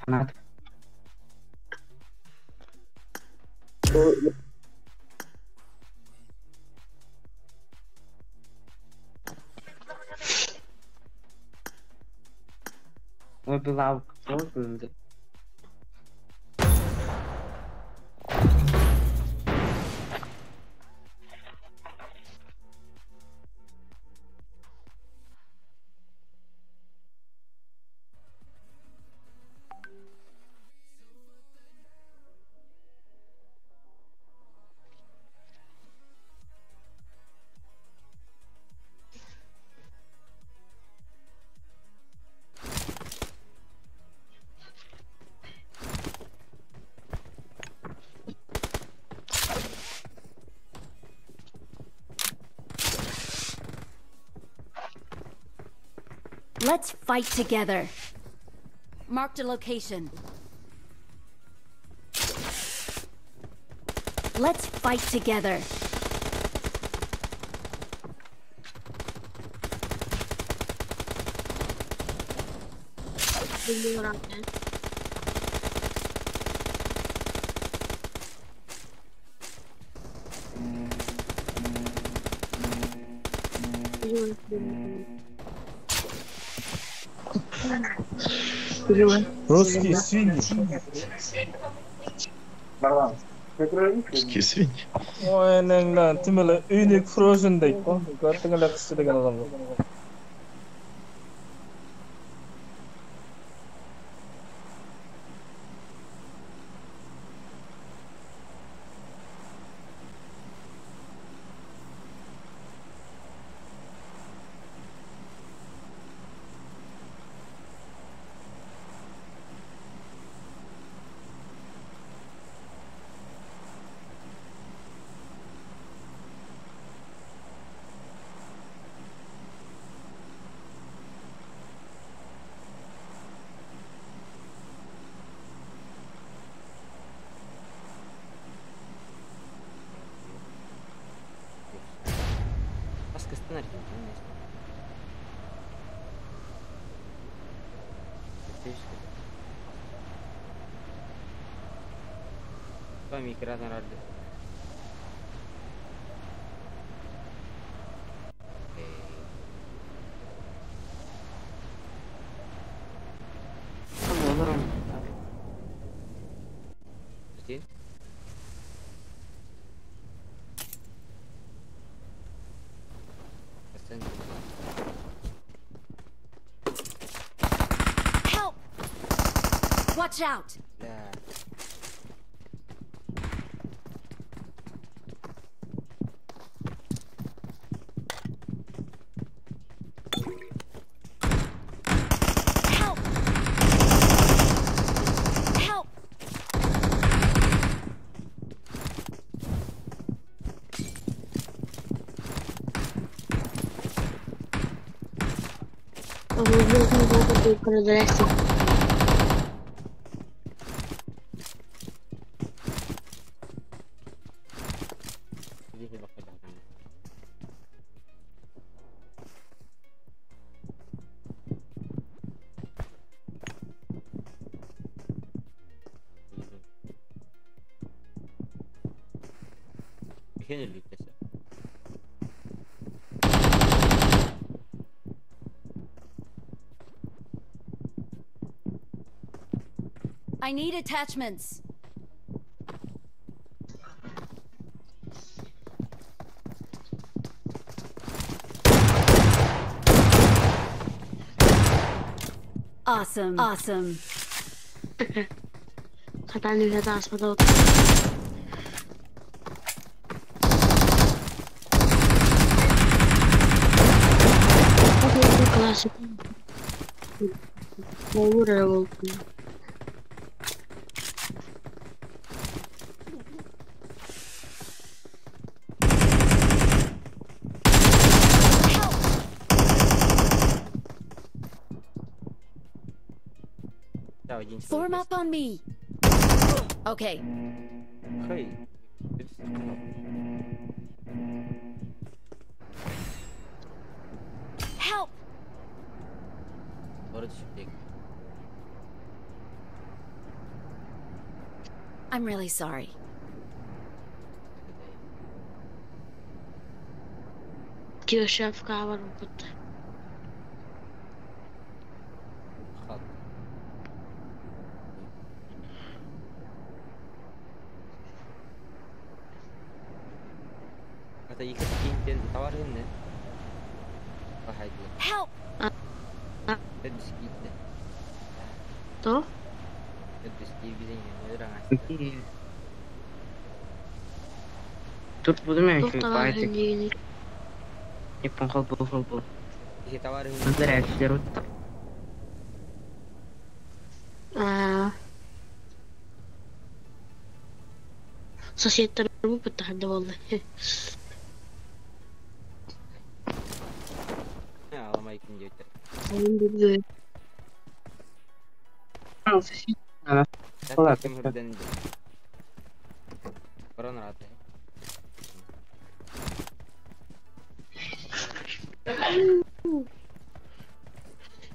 Lebih lauk. Let's fight together. Marked a location. Let's fight together. Русские свиньи. Russkiy свиньи. Ой, lan, timele Unique Frozen deyip o. Gördün mü kısı degen adamı? Паска остановить. Там экран рады. Здесь? Help! Watch out! Да. Help! Help! Здесь я походил. Еще не липнется. I need attachments. Awesome. Awesome. Хатаны за нас подал. Класс. Уровень. Form up on me. Okay. Hey. Help! I'm really sorry. Киршев кавар бут. Это их кинь товары не. Help! Это скидка. Что? Это скидка, Тут буду меньше Тоқтағаннан пайтик. кейін Япон хол. Эти товары Зарядчилер. Соседтер bu бітті والله. Аламай күн дейтер. Oyun bilgi. Ладно, кем хурдан де. Корона рата.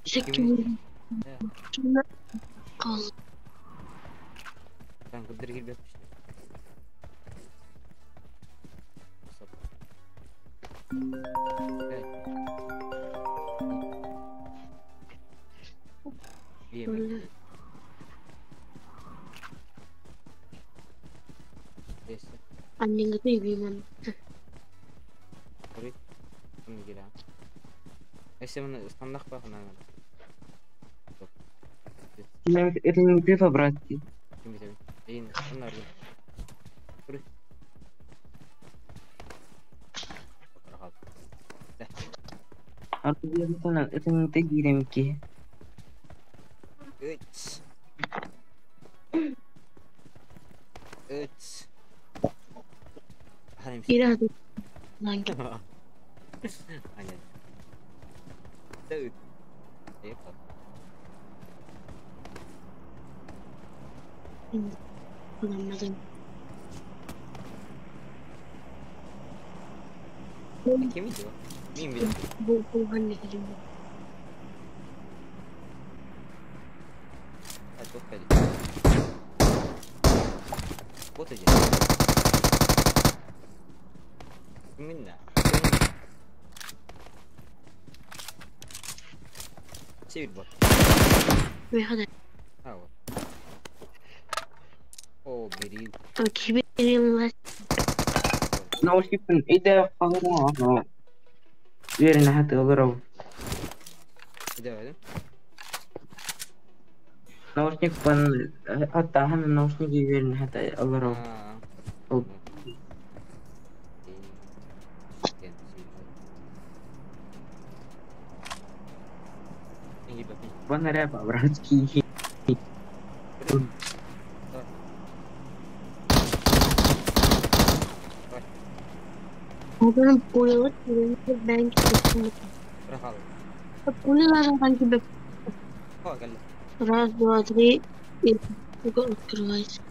Секте. Кал. Там кудыр келбеппиш. Iya. Boleh. Yes. Anjing itu gimana? Sorry. Ini gila. Mana standar apa kena? Это не пиво, братки. Ini benar. Terus. Это не ты гиремки. Üç. Hani Kira tuh. Lagi. Aynen. Dövüt. Yapar. Anlamadım. Kimiydi o? Bilmiyorum. Bu hangi film? Hadi bakalım. Bot aja. Minna. Çevir bot. Ve hadi. Ha o. O biri. Kiberim var. наушник إذا قرأ غيرنا حتى أقرأ إذا هذا наушник بن حتى هم наушник غيرنا حتى أقرأ بنا راب براتكي Orang pulang ke bank itu. Berapa? Pulang orang ke bank. Oh, kan. Ras 2 3 itu terus.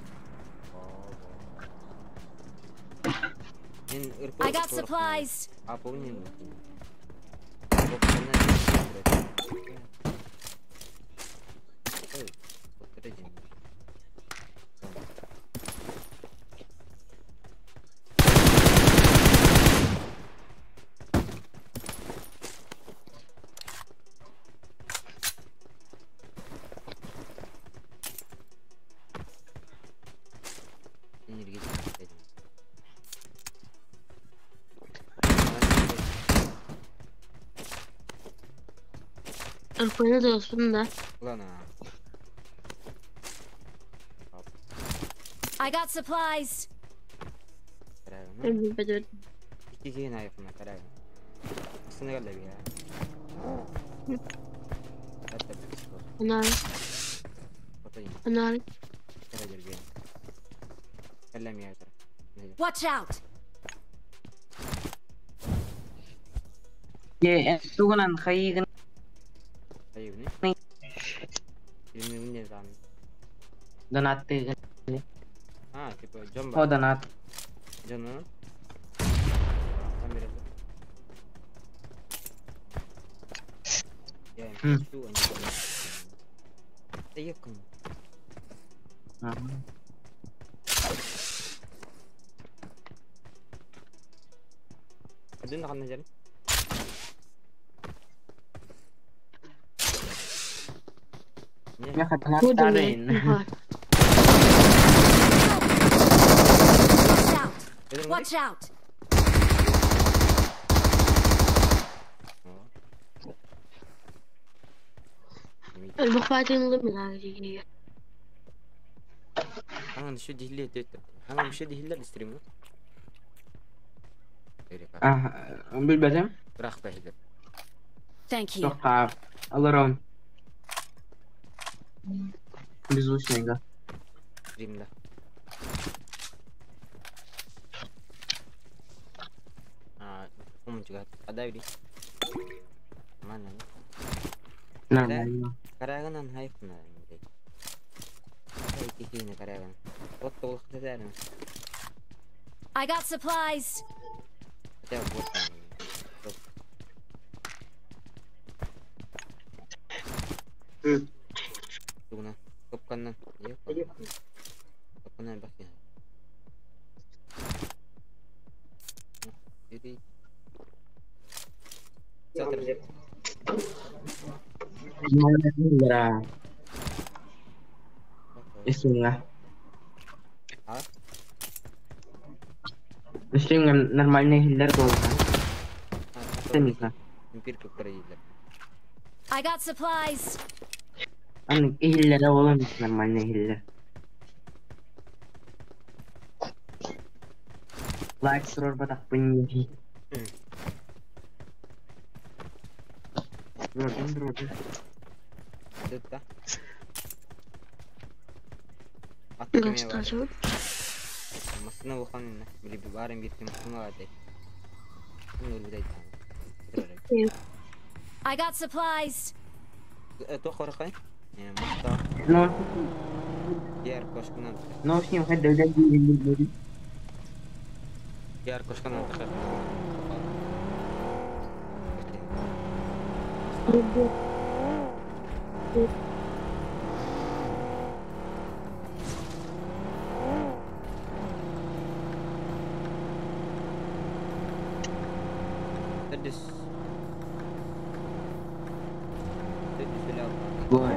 I got supplies. Apa ini? Arpanya da aslında. Ulan I got supplies. Ben bedel. İki kişi ne yapın karar. Aslında geldi bir ya. Anar. Anar. Karar bir. Kellam ya tara. Watch out. يا سوغنا خيغن Ayıp ne? Bilmiyorum ne zaman. donat Ha, tipo jump. oh donat Canım. Tam biraz. Ya, şu anca. Yakın. Adun nakan na dyan. يا أخي تنطرين Watch out. المخباتين ضمن هذه. أنا شو دي اللي تيت. أنا مش دي اللي الستريم. بالبدم راح بهدر. Thank you. توقع الله رون بزوج نيجا Stream لا. Kamu juga ada ini. Mana? نعم Karagan hype na. Ay kiki na karagan. What to I got supplies. Ya bot. Tunggu na. Kopkan na. Iya. Kopkan na bakit. Jadi çatır. Gimana hiller? Istilah. Istilah normalnya hiller kalau kan? Temika. Hampir kekerailan. I got supplies. Anu hiller awalnya normalnya hiller. Like server batak penyihi. Rodin. Detta. Gastar. Masına bakan ne? Bile bir barın bir kim kuma var de. Bunu bir de. I got supplies. Toqor qay? Muxtar. No. Diğer koşkunan. No sih ada jadi. Diğer koşkunan taxır. Tadis. Boy.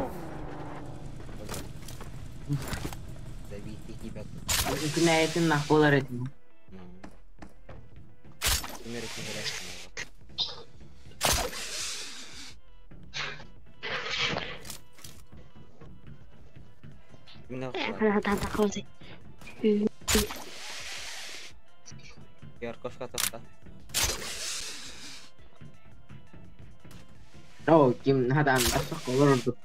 Tapi tiba. Kena itu nak polar itu. Hata خوزي. Diğer koşka taxta. Oh, Kim hada an asal polar untuk.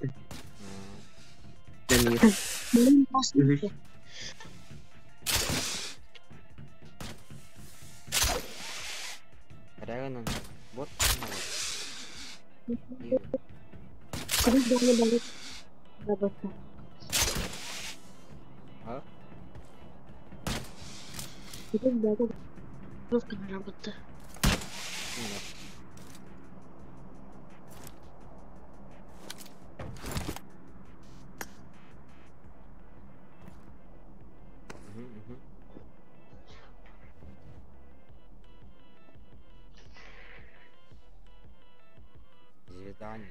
Dan itu. Ada kan? Bot. Terus jangan balik. Berapa? Hah? Itu berapa? Terus kena betul. Zidane.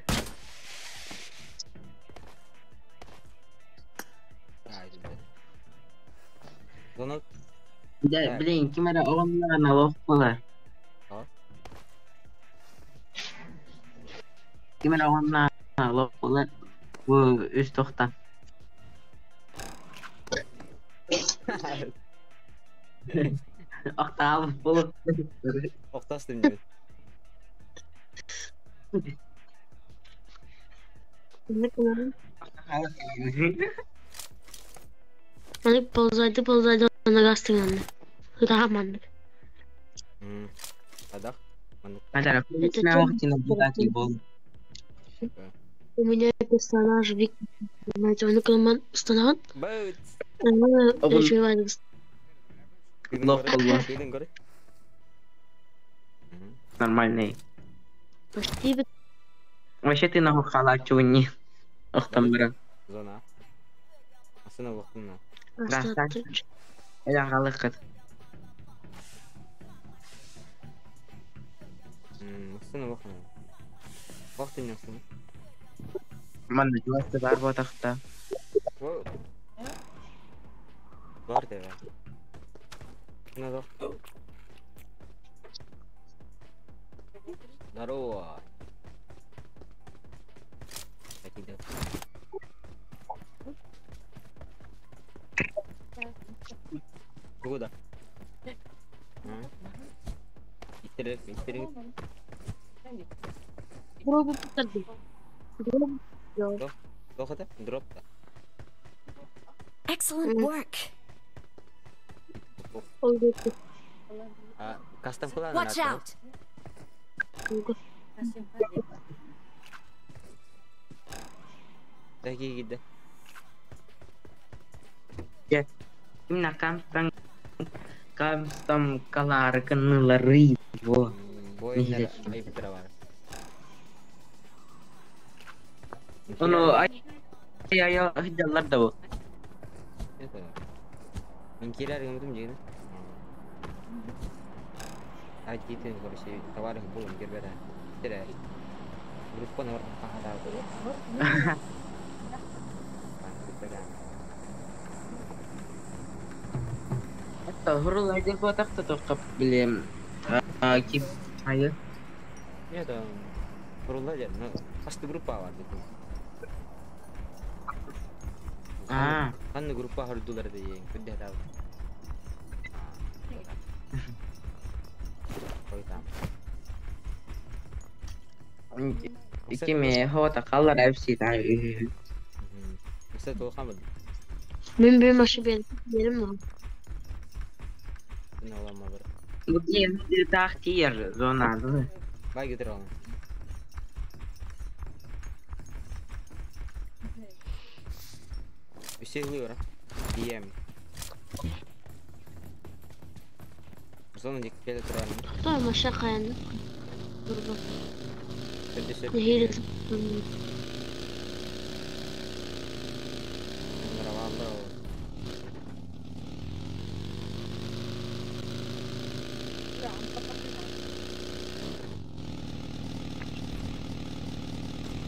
Donald. Tidak, beli kim ada orang analog polar. Kim ada orang analog polar. Bu üst tohta. Oktav polar. Oktas demiyor. Ini kemarin. Nanti polzaydı ona gastırlandı. Rahmanlık. Ada? Ada, ne vakti nabi bol. У меня персонаж Вик. Знаете, он кроме станет. Бэт. Она переживает. Нормальный. Почти. Вообще ты нахуй халачу не. Ох там бра. Зона. Асына вакытына. Растан. Эдан галыкыт. Асына вакытына. Вакыт несін. Мана жуасты бар ботақта. Бар дева. Надо. Здорово. Такие. Куда? Иттерек. Пробуй подожди. Дроп. Excellent work. Custom кылан. Watch out. Такие гиде. Ya, ini nakam там калар кынылары. Во. Бойнер айып травар. Оно ай хидалар да бу. Это. Мен кирер гымдым жегин. Айтитин короче, товары болун бербере. Tidak. Grupo nomor 4 tahu. الظهر هذه البطاقة تتوقف بال كيف هاي Ya dong. Perlu aja. Pasti berupa waktu itu. Kan berupa harus dulu ada yang sudah tahu. Oh itu. iki هو تقلل عفسي تعال Bisa tuh kamu. من بين ماشي بين يلمهم Ini lama ber. ممكن تختير زون عدو Baik gitu dong. Bisa lu ya. DM. Soalnya jika kita terang. طبعا مشاقة يعني Sedih هي Merawat bro.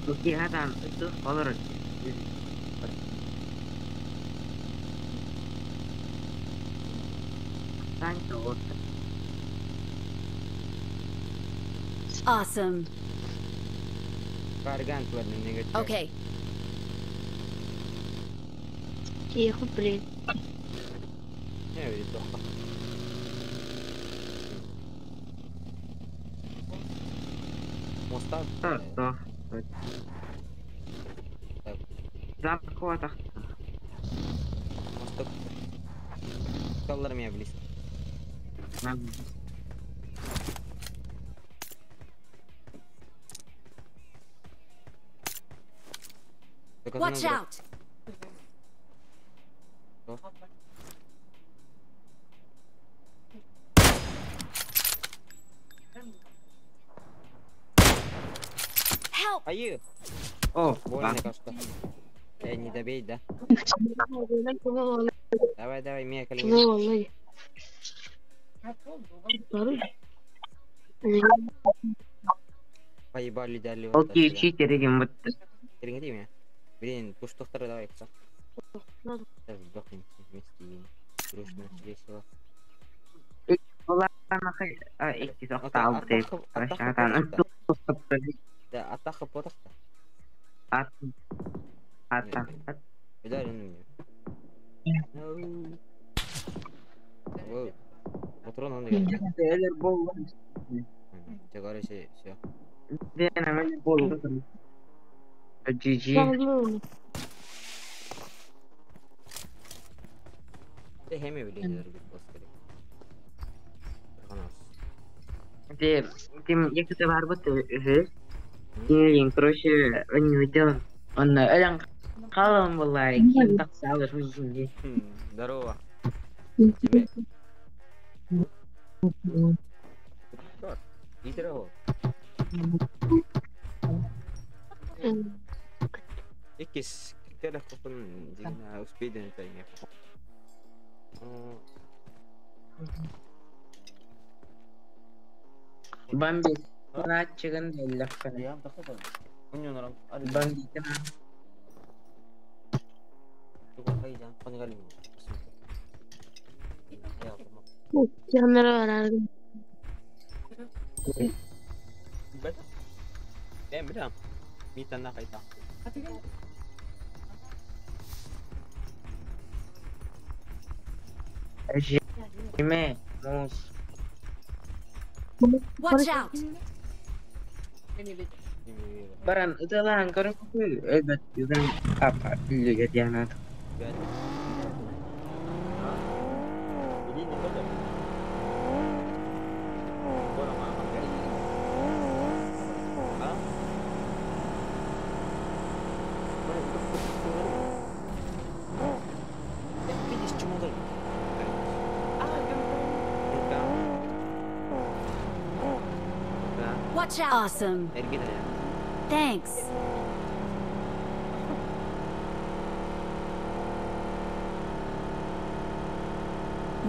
ممكن هذا عن itu color Awesome. Kehargaan buat negatif. Okay. هي خبرين Ya itu. Mustaq. لا قوة تحت Mustaq. Kallar mı iblis? Watch out. Help. Ayo. Oh, Boleh nih kau. Ini dah beda. Давай, Mia kali ini. والله Поебали дали. окей читерим вот Перегоди меня. Блин, пусть доктора давай кто. Сейчас сдохнем вместе. Дружно, весело. والله انا خي اكتي تقطع وتيك Да, атаха потахта. атаха Удар он меня. Воу. Патрон он я. Ты говоришь все. انا مالي بول جي جي Ты хеми влезешь бос кери. انت я كنت بعربط يعني короче они видел он الان قالهم والله كيف تقصى شو جي Здорово. Иди рого. Икис كده خصوصا جينا وسبيد نتاعي. بامبي انا تشغن اللفه Ya, takut. Punya orang. Ada بامبي كده Coba kali jangan kau kali. Ya, كاميرا على betul. Betul. Minta nak kita. جيمي موس Watch out. بران itu lah angkor aku hebat juga apa dulu ya dia anak Jadi ini betul. Orang mana kali? Hah? Видишь, чему дали? Watch out. Awesome. Thanks.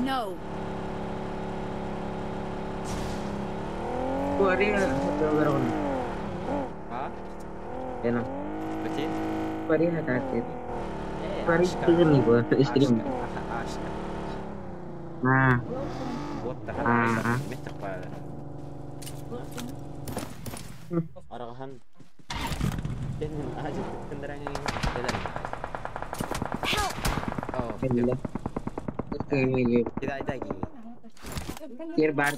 No. Korea hotel berapa Ano? Betul? Pareha natin. Pareha tigil nih gua stream. Nah. What the Ah. hell? Meter pa. Arahan. Yan aja kendaraan yang jalan. Oh, Gila. Ini tidak ada lagi. Kirbat.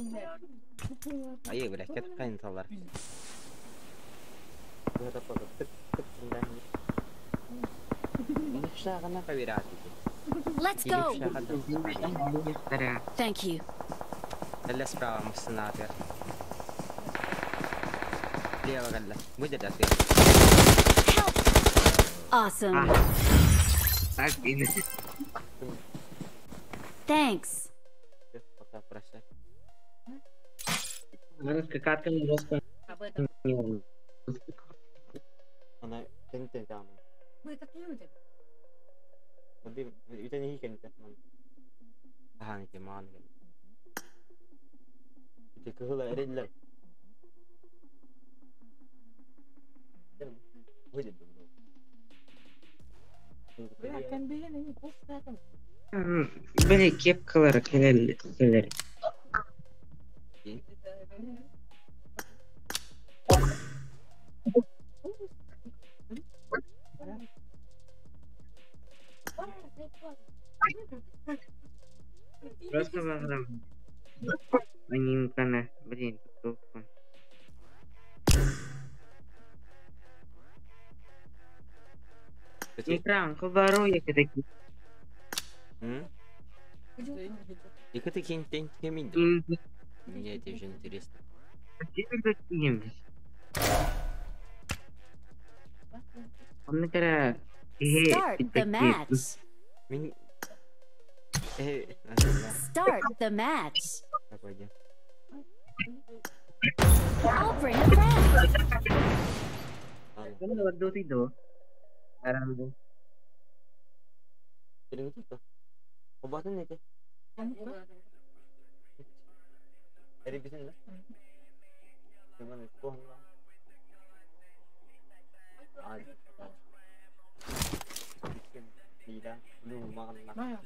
Ayo udah kita kan sabar. Gua dapat kendaraan. Ini susah kan apa wirati. Let's go. Thank you. Dalla sprava musnater. Dia bagalla. Mujhe date. Awesome. Ini. Thanks. Pakai pressure. Harus kekatkan terus kan. Ana tente jaman. Nanti itu nih kan teman. Tahan cuman. Itu kalau ada lagi. Beli kep keluar keluar. Terus ke bang menyimpan lah beri tutup. Ikram, kau baru ya ketik. Ikut кинь камень. Мне это уже интересно. हमने करा Start the match. Start the match. Apa aja? I'll bring it back. Kamu dapat dua itu. Sekarang tu. Jadi gitu. Obatnya itu. Dari bisa enggak? Cuman itu enggak. Tidak, belum makan lah.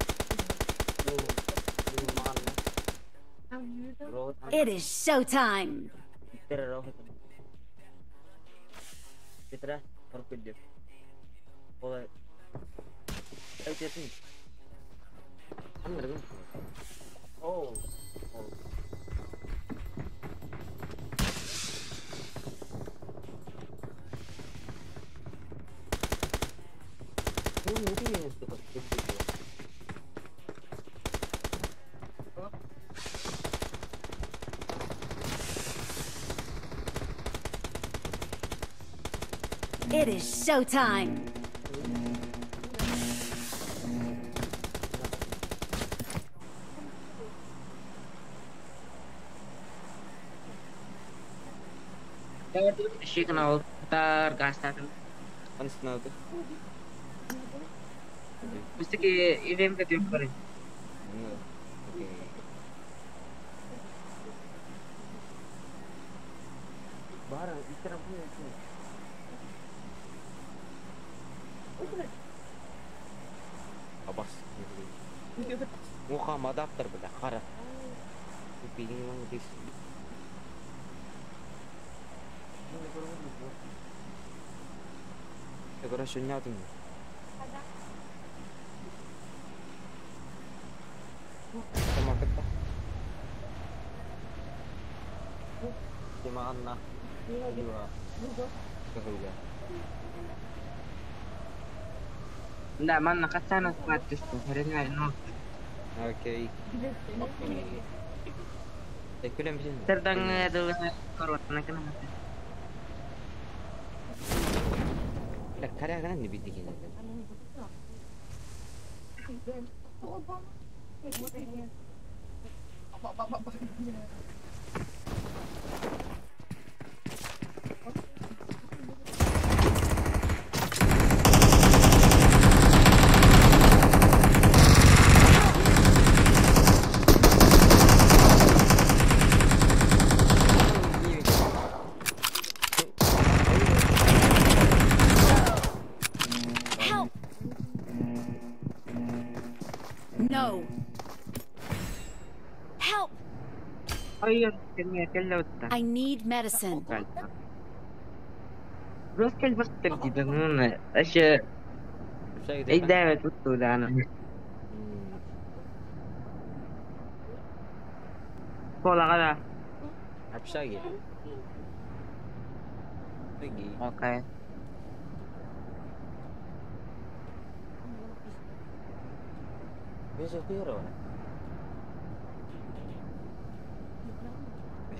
Belum makan lah. It is showtime. Fitra, harus dia. Oleh. Ayo jadi. Ambil kan? Oh. It is showtime. She can all gas that. Kan senang tu. Mesti ke event ke tu keren. Barang ikan punya tu. Abas. Muka madaftar belah kara. Pilih yang dis. Sekarang sunya tu. Sama kita. Cuma anak dua. Kehuja. Nggak mana kasana status tu. Hari ni no. Okay. Ikulah macam. Terdang tu corona kena. Dah karya kan ni bikin. go. Help! Hayır, كلها وتا. I need medicine. بس كلمة تركيز إنه أشياء. أي دعوة وتقول أنا. Pola kada. Habis lagi. Pergi. Okay. Besok hero.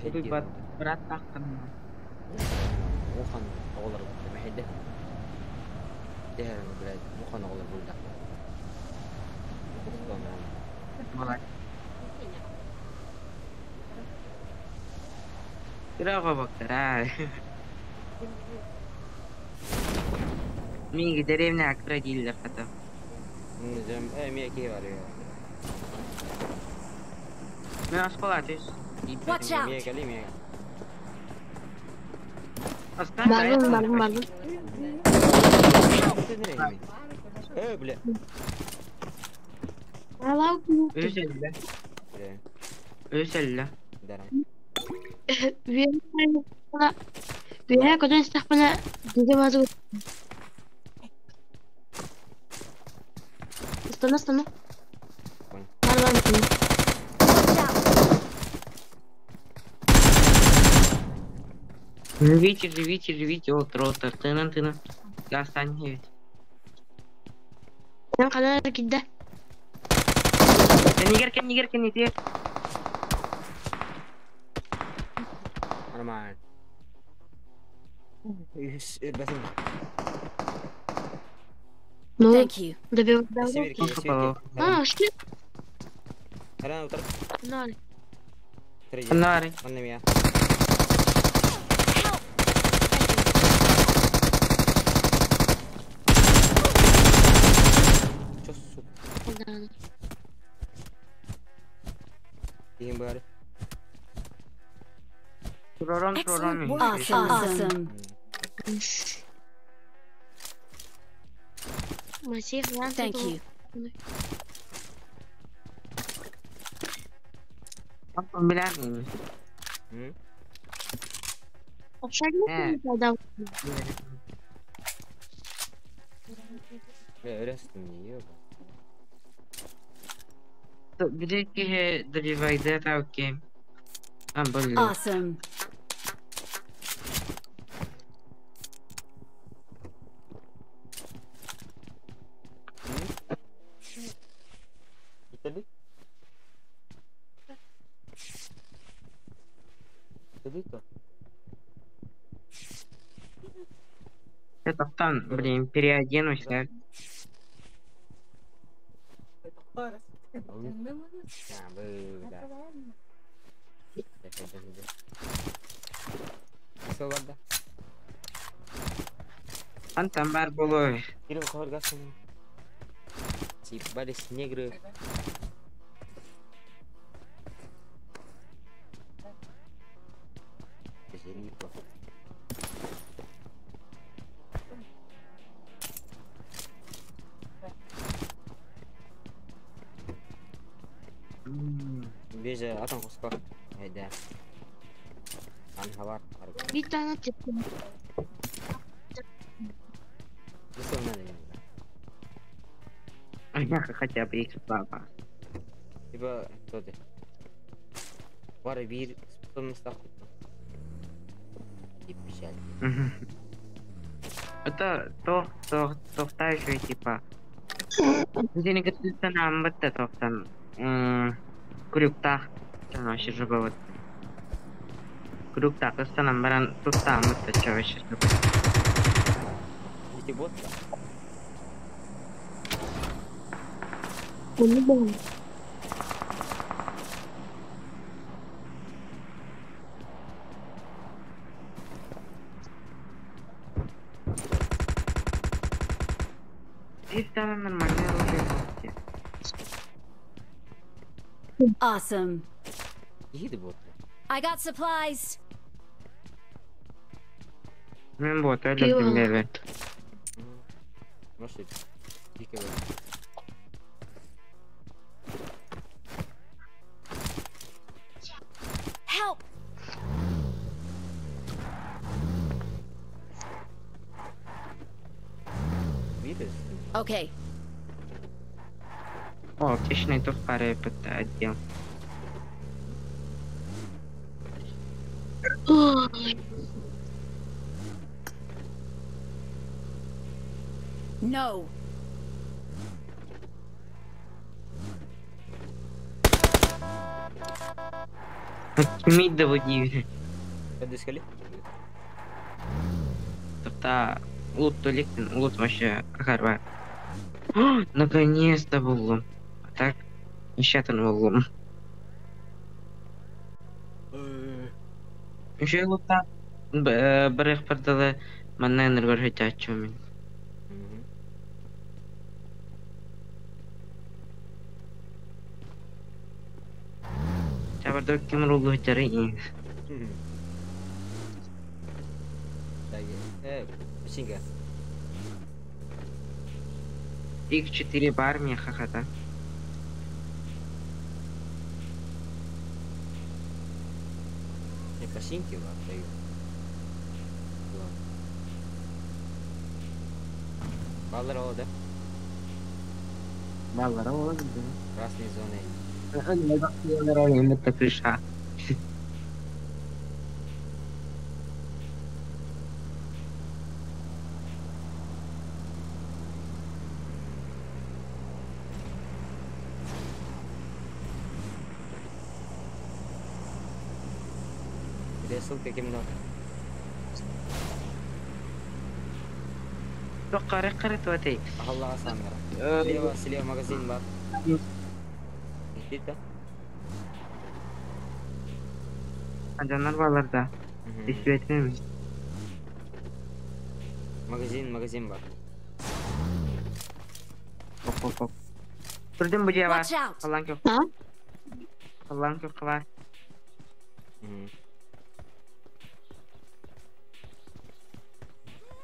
Itu berantakan. Bukan oğullar mahide. Diğer bilad bukan oğullar burada. Mulai. Kira apa bakter? Ming dari mana akra değiller kata. Nizam miye ki var ya. Ben aspalates. Watch out. Miye kali miye. Aslan Malum. Bile. Kalau Öyle. Öyle. Daram. biar kau jangan pada dia masuk. Stana. Malam ini. Живите, отро, тына. Я останься. Yang kalian ada kita. Нигеркен itu. Normal. Basin. No. Thank you. Udah Sibirki. Ah, shit. Haran utar. Benar. Benar. Annem ya. Çosuk. Benar. Diyeyim bari. Program. Awesome. Masih kan? Thank you. Apa bilang ini? Offside ada. Öğrensin diyor. तो विजय की है the रिवाइजर था okay हाँ बोलिए Awesome. Italy? Dito. Я там, блин, переоденусь, да? Ya böyle. Nasıl var da? Антон Барбулой. Kirim kavargasın. Cibales negro. Jesuito. Veja, akan kuskor. Ada. Anhawar. Kita nanti. Bisa mana yang? Я хотя бы их папа. Типа, кто ты? Пара вир, способность охоты. И печаль. Это тоқтающий типа. Сені кетілсен амбытты тоқтан. Күрюктақ. Вообще жабыват. Күрюктақ ұстан амбаран тұтта амбытты чаваще жабыват. Эти ботка? Ini bang. Это нормально уже. Awesome. Иди ботка. I got supplies. Мен бот öldürdüm evet. Может, дикого. Okay. О, тишный тут парепет отдел. No. Мид доводів. Подискали? Тобто, лут толік, лут вообще гарва. Наконец-то було. А так, ще там було. Ще лута. Берег передали мене енергетичними. Saya baru kemeruluh cari ini. Починка. Их 4 по армии, ха-ха-та. Не починки даю. Балларова, да? Балларова, да. Красные зоны. Это пришла. Где ссылка кем-то? Qarqara tuatay. Allah samira. Слева магазин бар. Где-то? Жанар баларда. Ишветмем. Магазин бар. Оп. Turdim bu cevap. Watch out. Falan yok. Falan yok var.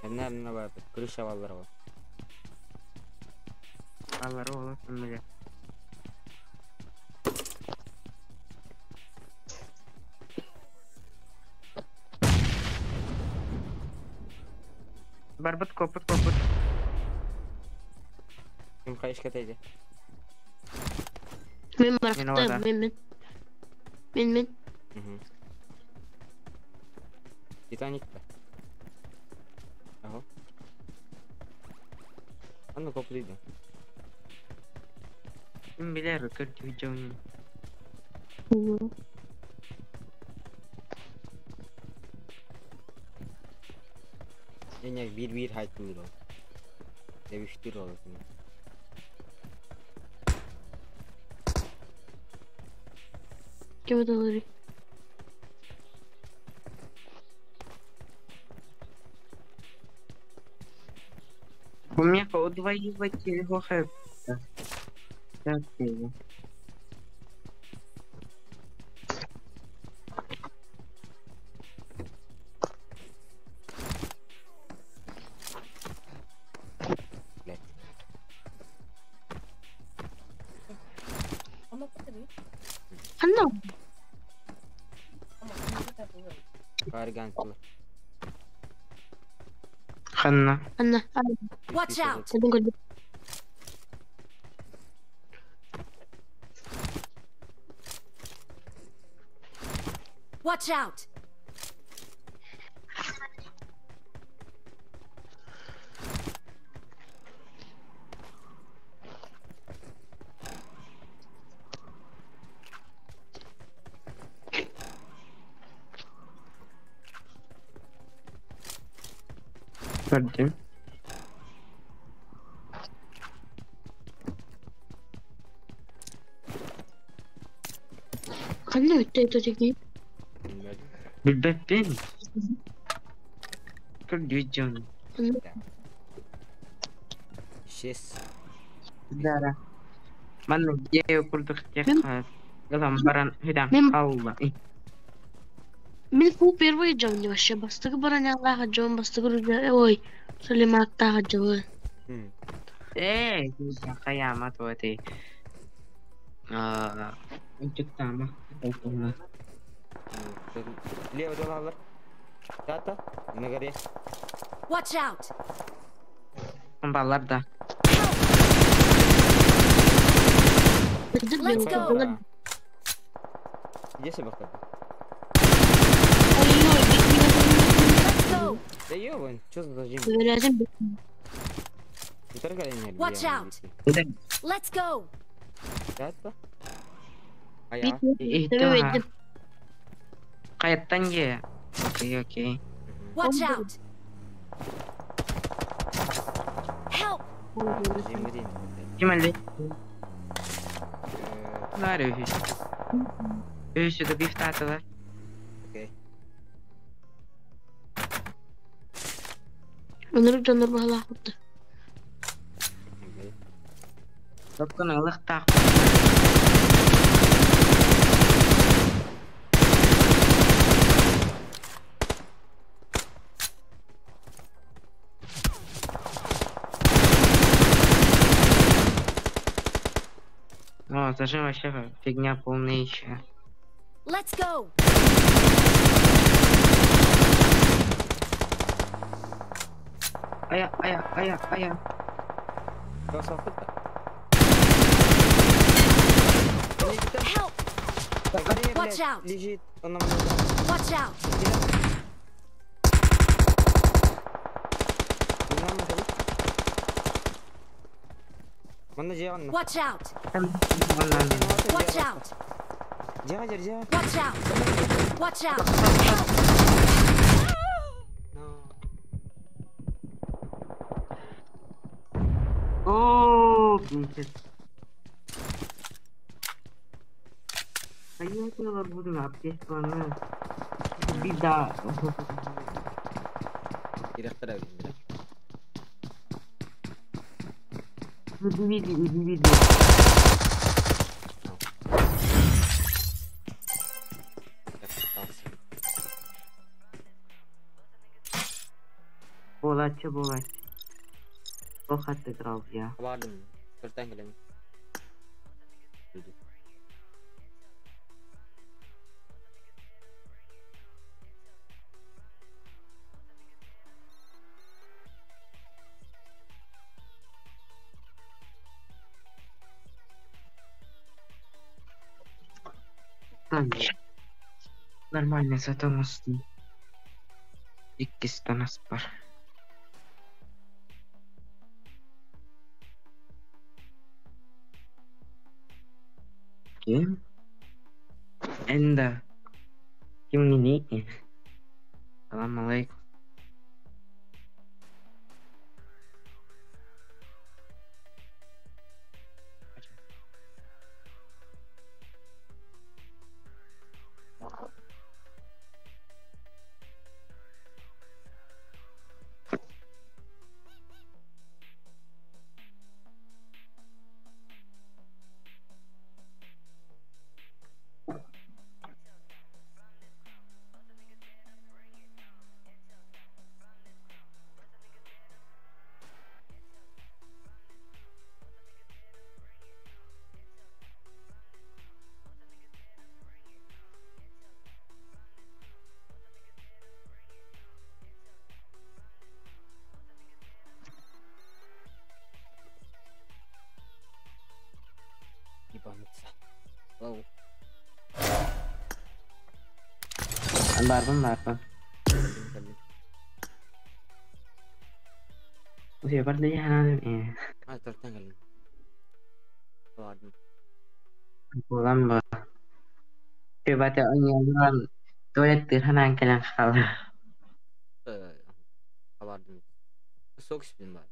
Наверное, на крыша Валарова. Валарова, смотри. Барбат копот. Кем хаиш катайди? Мен барактым, мен. Титаник-то. Ага. А ну коплиди. Билер кырт видеоны. Не, бир хайт туйро. Девиштир олот. Кем это лори? У меня удвоивать его хэп. Так, его. Анна. Карганту. Ханна. Watch out. Watch out. Gördüm. Anne это такие. Бибепин. Как видеоны. Шесть. Дара. Mana dia kurduk ya gambaran hidam Allah. Мен фу первый джон вообще бастыгы баранялага джон бастыгы ой салиматтага джон. Каямат вот и untuk tama утуна. Лево доллар. Тата, на горе. Watch out. Ballar da. Let's go. Где собака? Let's go. Да ёбан, чё за зажим? Не только энергия. Watch out. Let's go. Это? А я? Kayıttan ge. Okey. Watch out. Help. Зажим где? Kimeli? Var öhüş. Öhüşü de bir tatlı var. Okey. Onları canlar bahala attı. Dokun ılık tak. О, зажим вообще фигня полнейшая. Let's go. Aya. Красавчик. Help. Watch out. Лежит. Он нам Watch out. Mana dia on. Watch out. Watch out. Dia. Watch out. Watch out. Oh, pinches. Ayun ito na mabuti nga update ko ano. Bida. Tidak terlalu. Video. Bolacı. O hatta kral ya. Vardım. Tertang gelen. Нормально, зато у нас иккистан аспар. Kim? Enda. Kim ini? Assalamualaikum. Wow. Barban. Usia partnya hanan ya. Tertang gelen. Vardım. Pulang bah. Coba tak orang tuan terhanan kalang kalah. Vardım. Sok ispin var.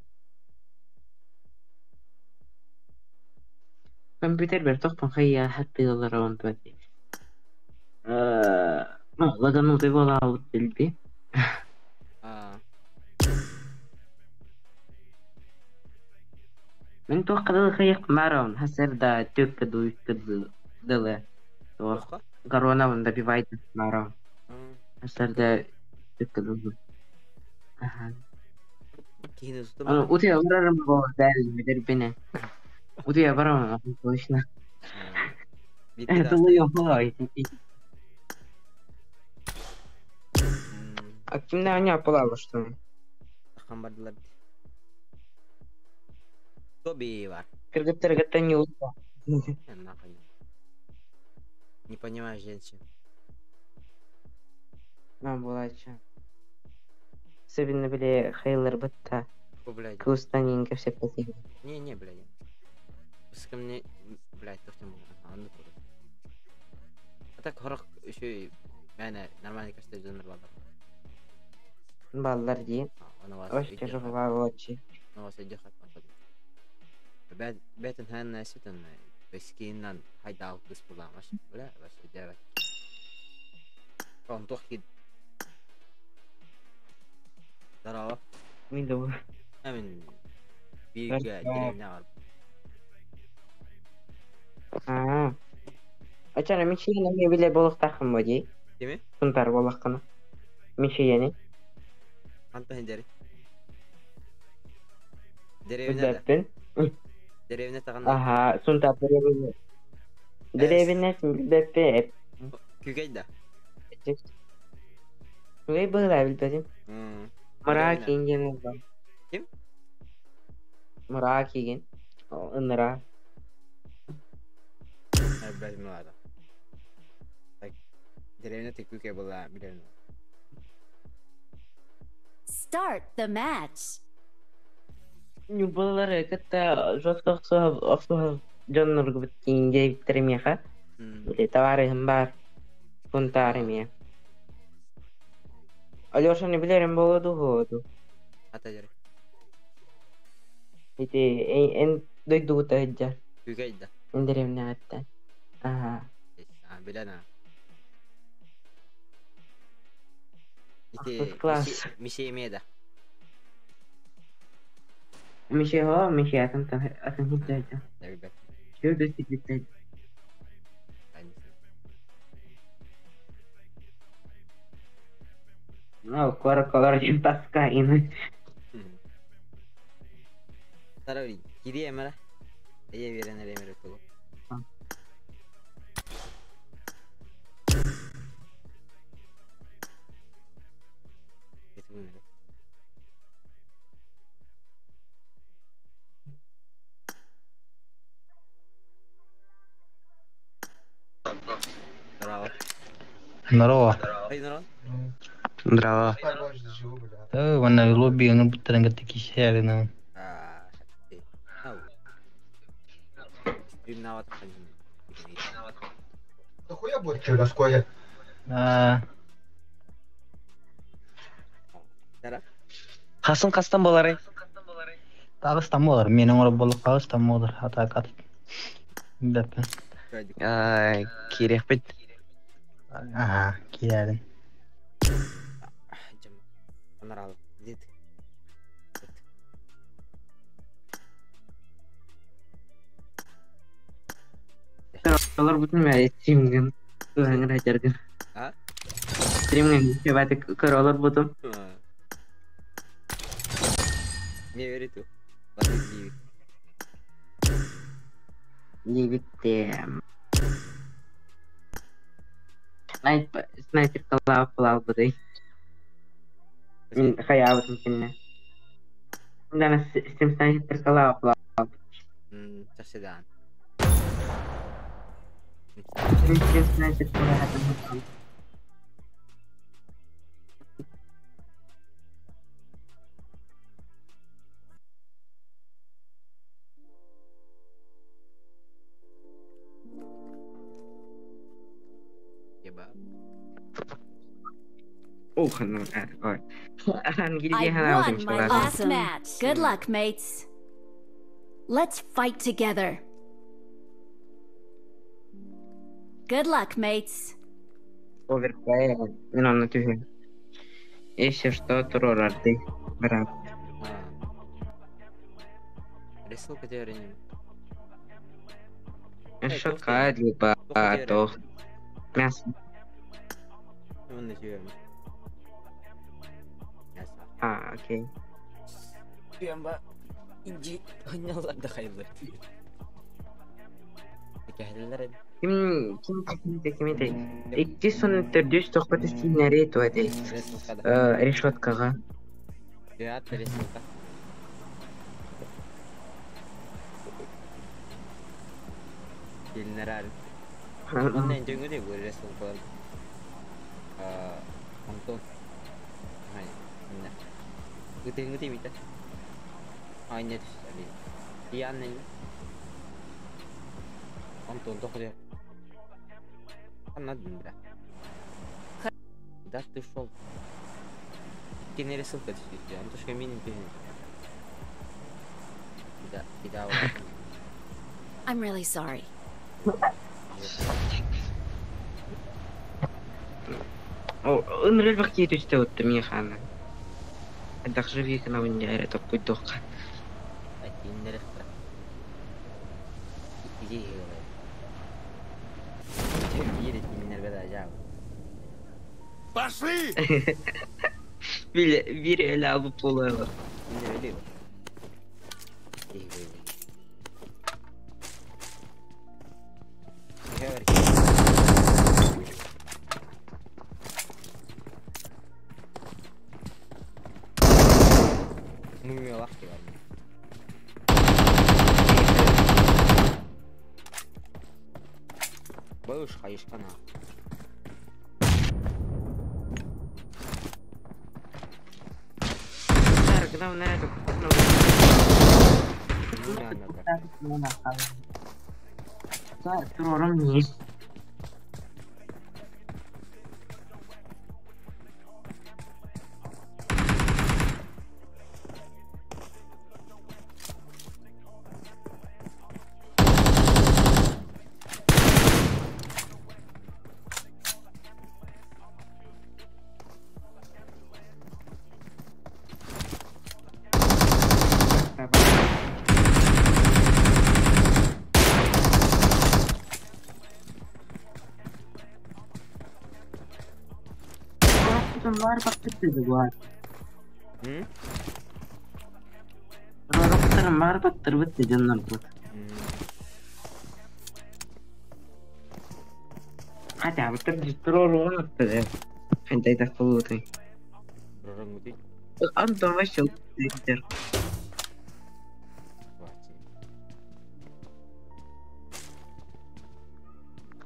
Komputer bertok pengkhayal hati orang tua. Lagan mau bola out dilpi. من توقع ذلك خيق معهم هسر دا تأكدوا دله قرونا من دا بيفايد معهم هسر دا تأكدوا أنا أوتي أمرر مبوا داري مدر بنا أوتي أبرا ما أقولشنا تقول يوم هاي أكيد نعني أقول على شو Hambardılar. Тоби var. Кыргыттыргыттан не улса. Нахуй. Не понимаешь женщин. Нам булача. Особенно были хейлер бытта. Блядь. Кустанинка все потихо. Не, блядь. С кем мне, блядь, то что можно. А так хорох еще и нормально кажется, жанр балдар. Балдар ди. Ош тяжело волочи. Ну вас идет хат мантад. Бетен хан наситан бескиннан хайда аутус буламаш. Бля, вас идет. Он тохид. Здорово. Мило. Амин. Бига деревня. Ачара мичияне не биле болох тахым боди. Кеме? Сунтар болох кана. Мичияне. Анта хендери. Деревня. Деревня таган. Ага, сунтар деревня. Деревня бепе. Күгейда. Күгей была билбедим. Мара кинген бар. Ким? Мара кинген. Ынра. Bilmem adam. Dеревня ты күке была билем. Start the match. Не баллары ката жостық соғып жанныр біткенге бітірмеға. Біле таварығым бар. Күнтарыме. Алешаны білерім болады ғоду. Ата жары. Ете, ән дойду ғыта ғыджар. Күгейда. Ән деревне ғытта. Ага. Bilana. Класс. Мишей меда. Мишей ho, мишей атын хиттэйді. Чу дөстік біттэйді. Ну, колор жин таска ины. Тарави, кири эмара. Эйе верен элемер өтөгө. Здорово. Здорово. Вона лобби, он будто такие серые. Виноват. Да хуя будет что раскоя? Қасын қастан болар ай? Қағыстан болар. Менің ұры болып қағыстан болар. Ата қатып. Бәппен. Керек бет. Ага, келедім. Onlar aldı. Git. Kalau bukan ya stream kan, tuh yang ngajar kan. Ah? Stream kan, coba ke roller butuh. Ne öyle tuh? Basit gibi. Livit dem. Sniper kalau betul. Min khayal mungkin. Undang sistem sniper kalau. Tersedaan. Sistem sniper kalau ada. Oh, no, I won my last match. Good luck, mates. Let's fight together. Good luck, mates. Overplay, no, no, no. Если что, то рорарды, брат. Рисунка теории. Шоколад, либо то мясо. Он на тебе. Окей. Пьямба. Инди. Хanyal ada khaylar. Dikahdiler. Kim İki son tercih sohbet istinare to ade. Решеткага. Театр рисунка. General. Ano yung join ko din, wala sa pag Anton. Ay, hindi. Gutin mita. Ay, net sabi. Iyan na yun. Anton, to ko din. Ano din ba? Да ты шел. Ты не рисунка действительно. Антошка минин пин. Да. I'm really sorry. Önrel vakit üstte ottu miehana. Että viikana on jäädä tokku tokka. Ai tinneristä. Tiedät minne vedä jää. Пошли! Biri öyle alıp oluyorlar. Minne öyle. Mumya vakti var mı? Bağış kayışkana. Kenapa nerede? Saya orang ni. Var baktık dedi bu ar. Roroktarım var baktır bitti canlar bu. Hadi abi tabii roro attı. Fentay da fulutu. Roro muti. Anto başıl gider.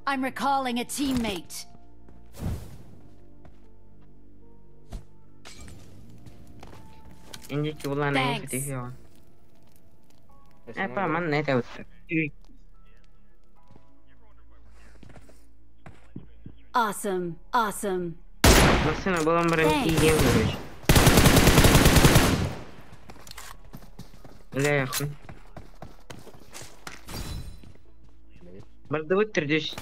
I'm recalling a teammate. Ini culan yang video. Apa mana tahu? Awesome. Masih belum berhenti game guys. Lihat aku. Berdua terus.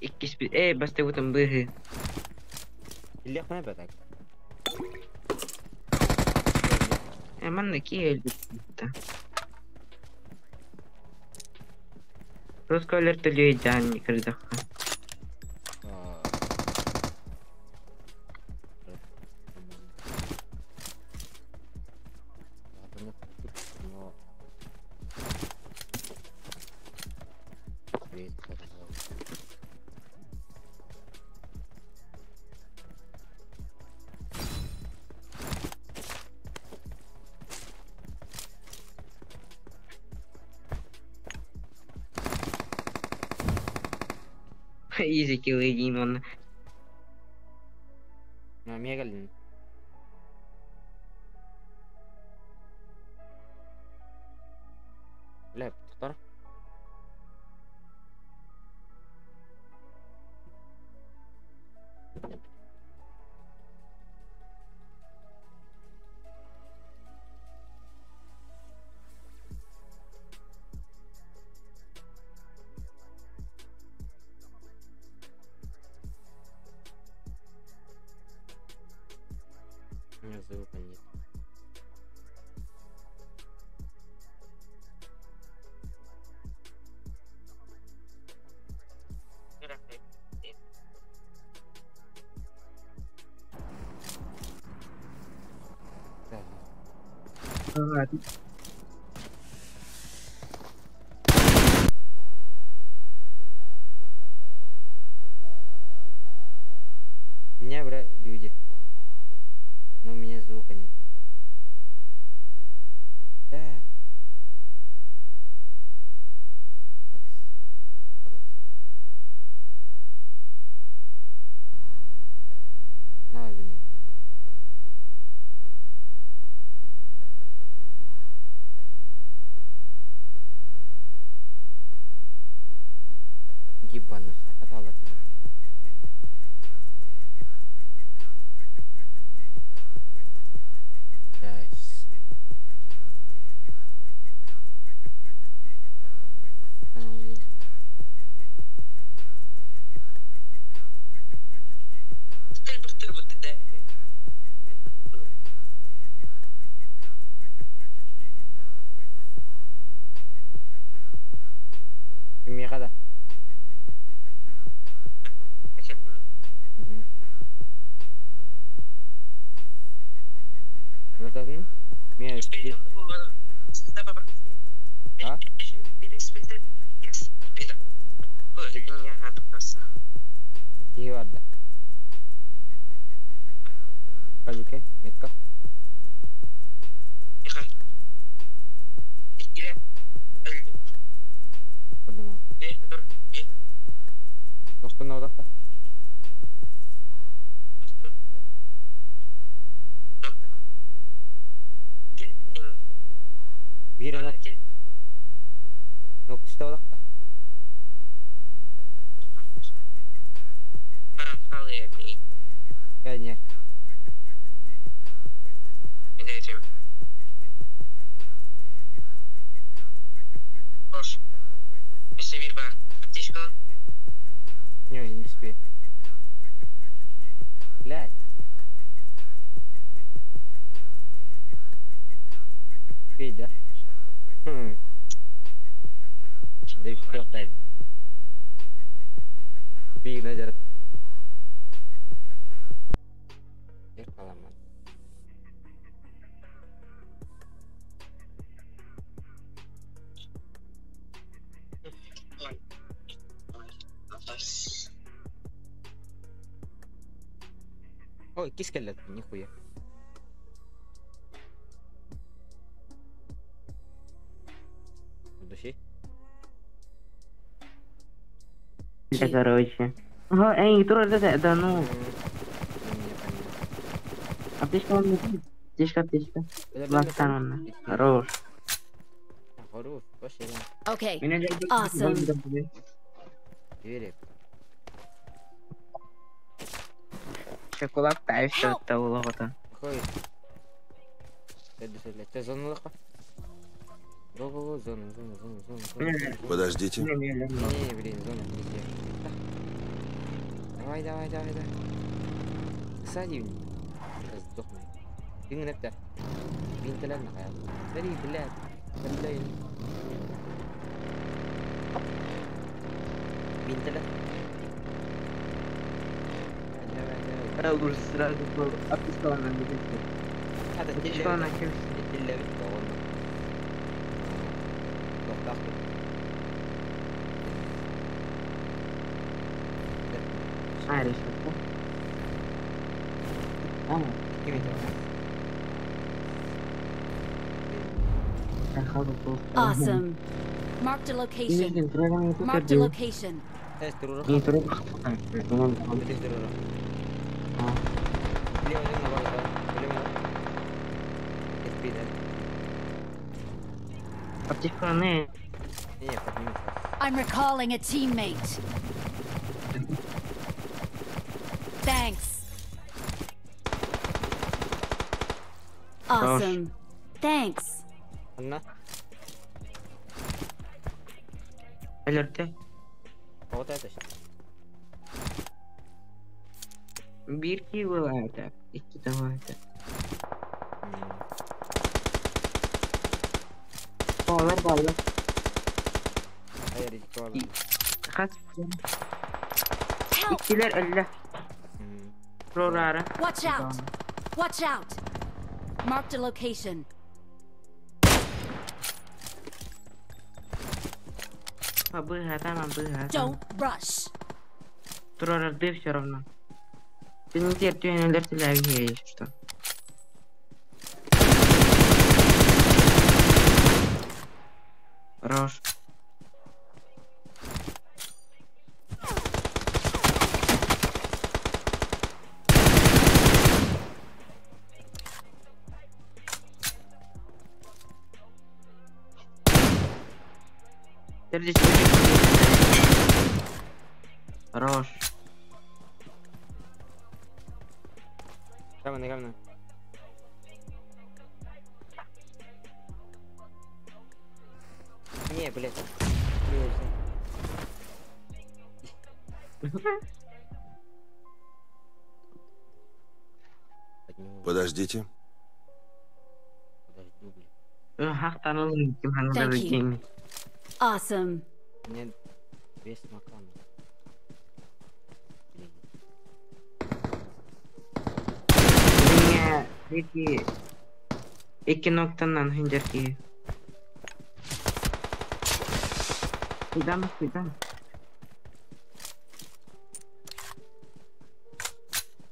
Ikis basta bukan berhe. Lihat mana betul? Emang lagi elbette. Terus color tuloy dyan kerja ka. Easy kill lagi mana? Nah, Mia kali. Lep, tar. Звука нет. Меня брали люди. Но у меня звука нет. Да. Gördün? Мен Спидер был, да, по-братски. А? Бери спидер. Я спидер. Ой, я надо просто. İyi vardı. Kaçıke? Metka? Михаил. Или. Öldü mü? Dostun ne odakta? Bir nok. Nok işte odakta. Gel yer. Hoş. Если вид бар. Аптечка. Не успею. Блядь. Успей, да? Да и все, блядь. Бей, Надя. Я поломал. Ой, киска лет, нихуя. В души? Да, короче. Ага, эй, тоже да, ну. Аптечка, аптечка. Лактан, хорош. Хорош, пошли. Okay, awesome. Верит. Шоколад та все это уловото. Хой. Ты зону лаха? Го, зону. Подождите. Не, блин, зону нельзя. Давай. Сади. Сейчас сдохну. Ты не напта. Бинтелер нахай. Смотри, блядь. Бинтелер. أقول سرعة أبتسكون من بديك هذا أبتسكون كيف إلا بالتوالي عارف Awesome. Marked a location. Marked a location. I'm recalling a teammate. Thanks. Awesome. Thanks. Alerta. Bir ki vardı. İki de vardı. Bağlar. Hayır, iki bağlar. Kaç? İkiler 50. Rorara. Watch out. Watch out. Marked a location. Don't rush. Рорарды все равно. Ты не терпишь, не стреляй, что? Хорош. Хорош. Каменный. Не, блядь. Подождите. Thank you. Awesome. Мне весь макан. 2 noktadan hıncarki. Kıdam.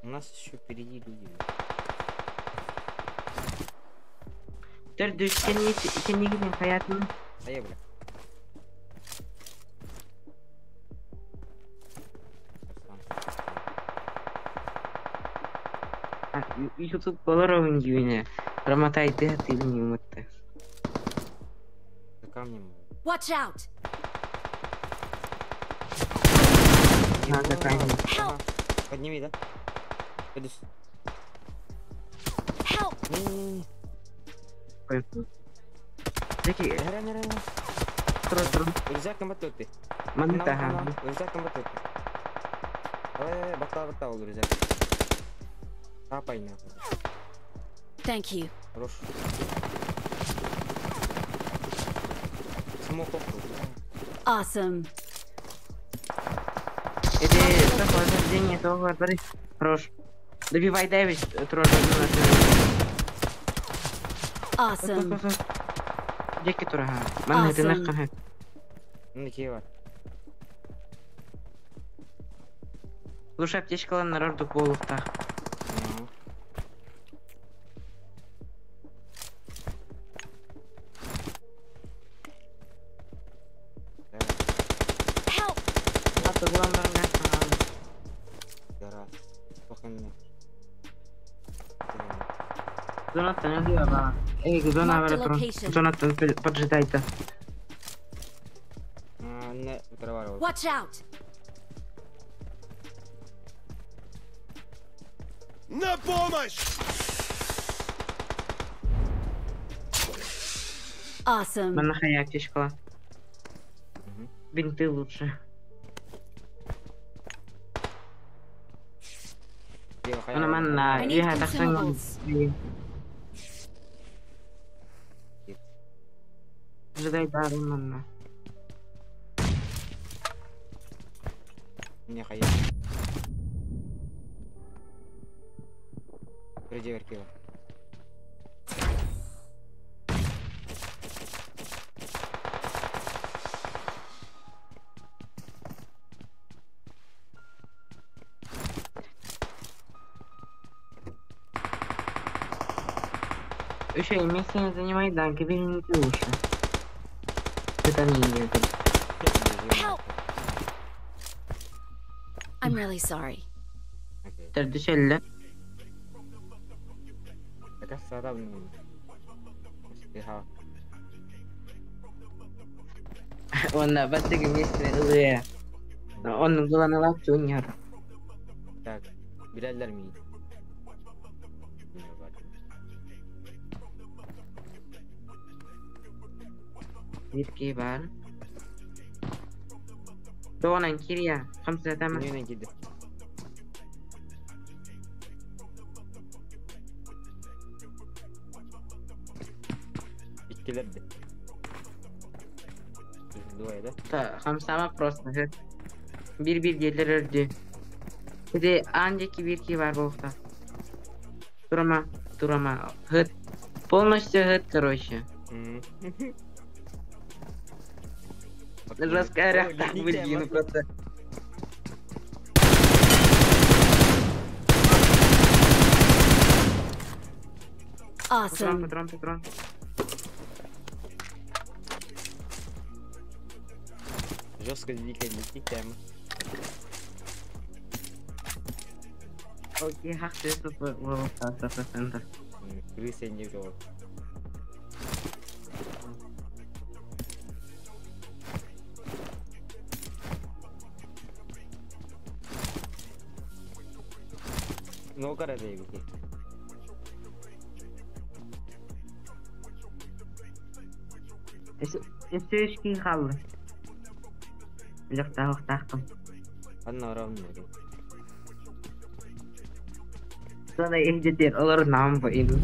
У нас еще впереди люди. Дөрдүш сен негізен хаятын. Ая, бля. YouTube колоровын жүйіне. Раматайды атылын юмытты. За камнем. Watch out! Надо камень. Подними, да? Идешь. Help! Не-не-не. Зеки, Не-не-не. тұры. Рюкзаком батутты. Маны таға. Рюкзаком батутты. Давай, бата ол рюкзак. Тапай нахуй. Thank you. Хорош. Смог опу. Awesome. Это сопровождение того, который хорош. Добивай Дэвис, трожа. Awesome. Джеки турага. Маны ты нахуй. Ну кева. Слушай, аптечкалар нарарду болуқта. Донаттан не ба. Зона аватрон. Донаттан поджидайте. Не проворот. Watch out! На помощь! Awesome. Mana хая аптечка. Бинты лучше. Она манна, я так понял. Ждай дару манна. Не хая. Приди архива. Еще место не занимает, да, кабинете лучше. Это не идет. I'm really sorry. Тардышелле. Так саравни. Успеха. Он на батыге месте лые. Он была на лапте уняр. Так, бираллар ми. Витки бар. Донан кирия. 5 тама. Не киди. Иккилерди. Дуай, да? Та 5 тама просто. Bir gelirdi. Bir de ancaki bir ki var bu hafta. Durama. Hıt. Полностью hıt, короче. Раскарях так выдвину просто. Awesome. Патрон. Жестко дикая тема. Окей, хак это было 100%. Крыса не жёг. No kara deydi ki. Эсэшки халлы. Лёхтахтахтым. Анна равный. Sonra ehdetler olur nam bu idi.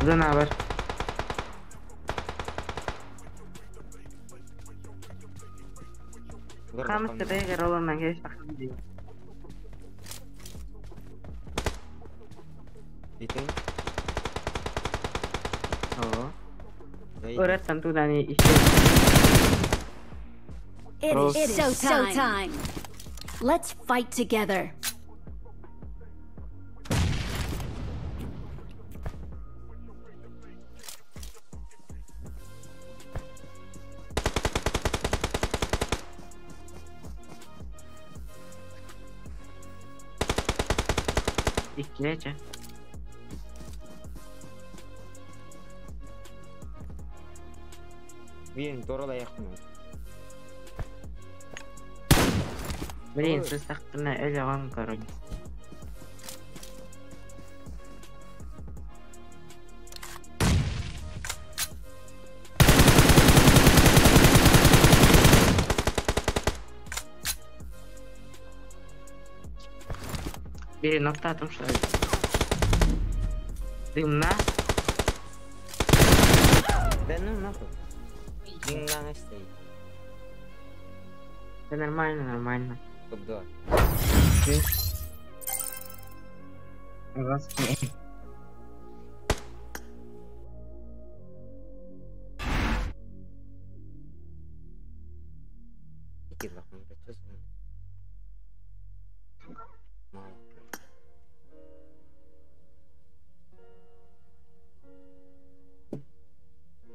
Zona var. Kamus tebeger olana geç takıldı. Itin. Oh. Urat tentu dari It is showtime. Let's fight together. İki aja. Блин, дорого яхтым. Блин, siz hakkında öyle olan karın. Bir nokta atım şöyle. Dimna. Ben ne yapayım? Dinlen işte. Нормально. Куда? Господи. Какие лохмы, что за...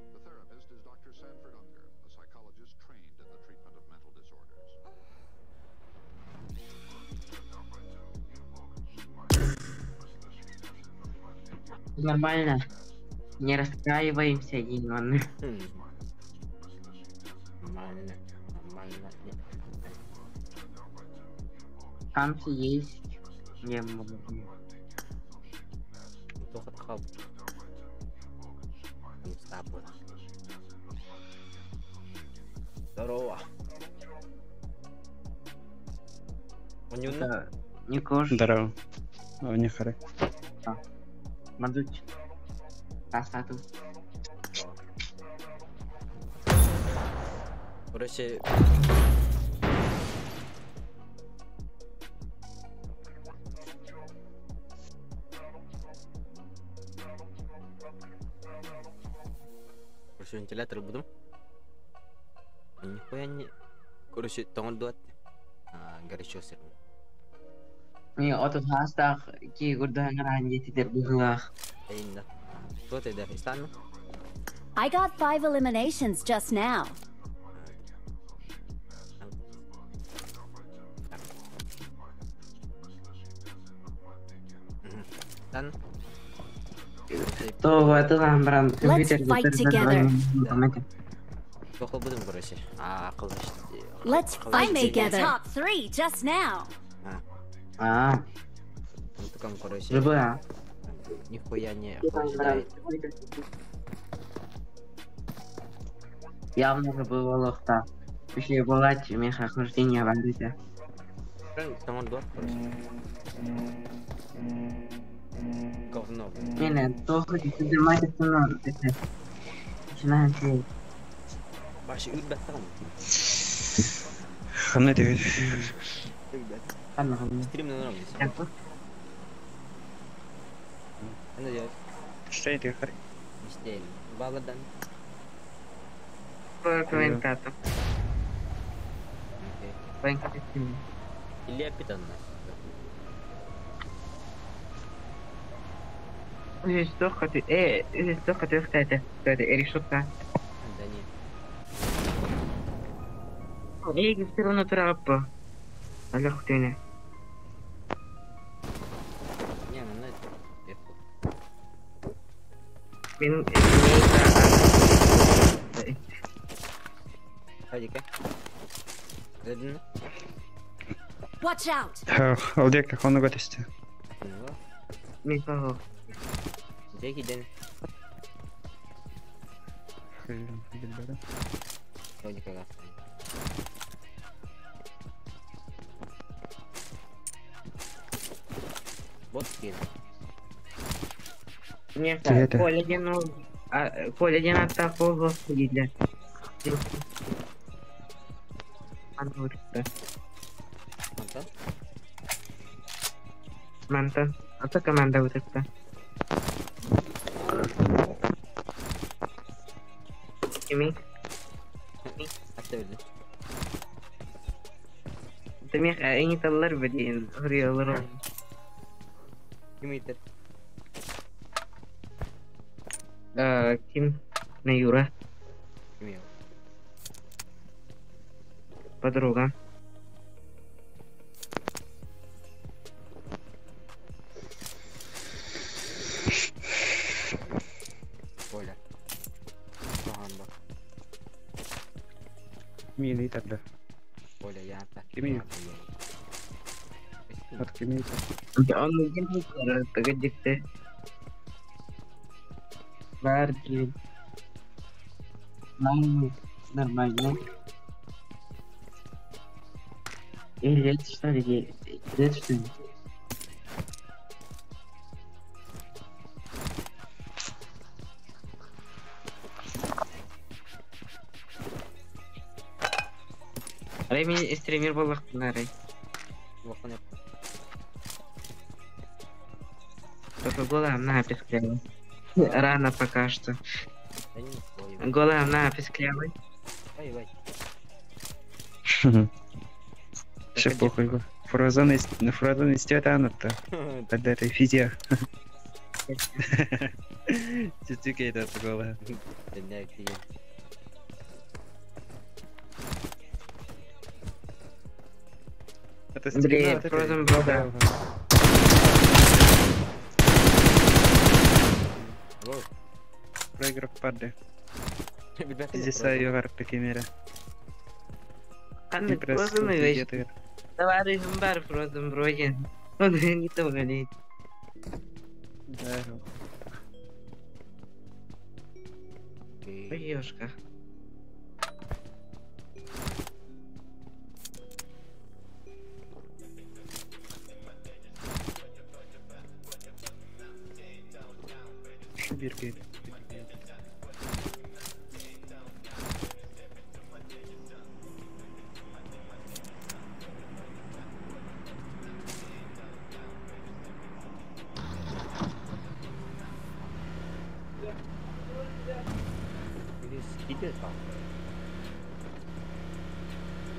The therapist is Dr. Sanford Unger, a psychologist trained in the treatment of mental disorders. Нормально. Не расстраиваемся, Димон. Нормально. Хамси есть. Не могу. Только хаб. Не с тобой. Здорово. Это не кожа. Здорово. Не харе. Мадуч. Пасату. Короче... Короче, вентилятор будем. Нихуя не... Короче, тон дуат. Горячо все равно. Ni otot hasta ki gurda ngaranji tider buhlah. Ainda. Кто ты, да? Стану? I got 5 eliminations just now. Стану? То это ламбран. Let's fight together. Плохо будем, короче. Let's fight together. Top 3 just now. Ну там, короче. Любая. Нихуя не охлаждает. Явно было лохта. Если бывать, меха охлаждения валюта. Там он короче. Говно. Не, то хоть ты мать останови. Начинаем сидеть. Баши, ürбет там. Хана девять. Стрим на нормально. Что делать? Что это, харе? Мистель. Багадан. Комментатор. Комментатор. Или опитан нас. Здесь только ты, кстати, решетка. Да нет. Эй, все равно трапа. Аллах ты не. Не, ну это... Хадика. Задина. Watch out. Алдек, как он готовится? Никого. Где киден? Логика гафа. Вот скин. Нет, это? Коля один атаку господи для. Мантан. Это команда вот это. Kimi? Hatta öyle. Demek en tallar بدين رياضة. Kim yeter? Kim? Nayura. Kim ya? Подруга. Оля. Pahanda. Милый тогда. Оля янta. Kimi? От Kimi. Он мungkin cara terkejut deh. Lari. Нормально. Или это что ли? Это что ли? Реми стример был на Рей. Только голым на песклявый. Рано пока что. Голым на песклявый. Все похуй. Фрозен истет анатта. Тогда это физия. Чуть-чуть это голая. Это Андрей, Фрозен был, да. Проиграв паде. Здесь ее варк такими. Kan Frozen guys. Tawari hembar Frozen bro ya. Udah gitu kali. Yoshka. Шибирки.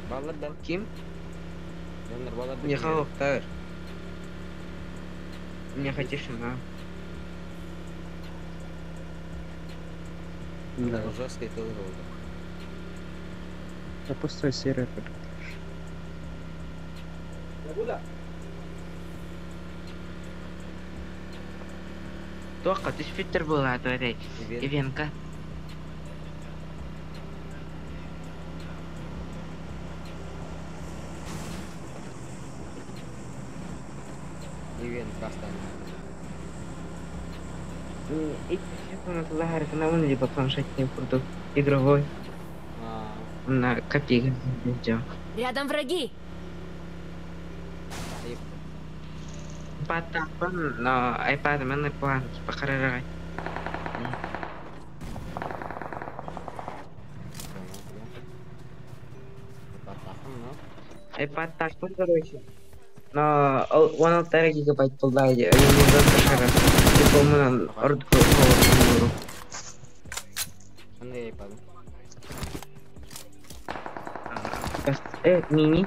Балладан. Kim? Jangan balad. Не хавтар. Не хотишь на. Да, ужасно это было. Это пустой сервер. توقع ايش في التربوهات هذيك ايفينكا Event custom. الله عارف انا وين اللي بفانشتني برضو игровой на копейки идём. Рядом враги. Patapun no iPad mana puan pakarara. iPad takpun короче. Но 1,5 гигабайт полдайди, а я не знаю, что это по-моему ордку. Mana iPad? Мини.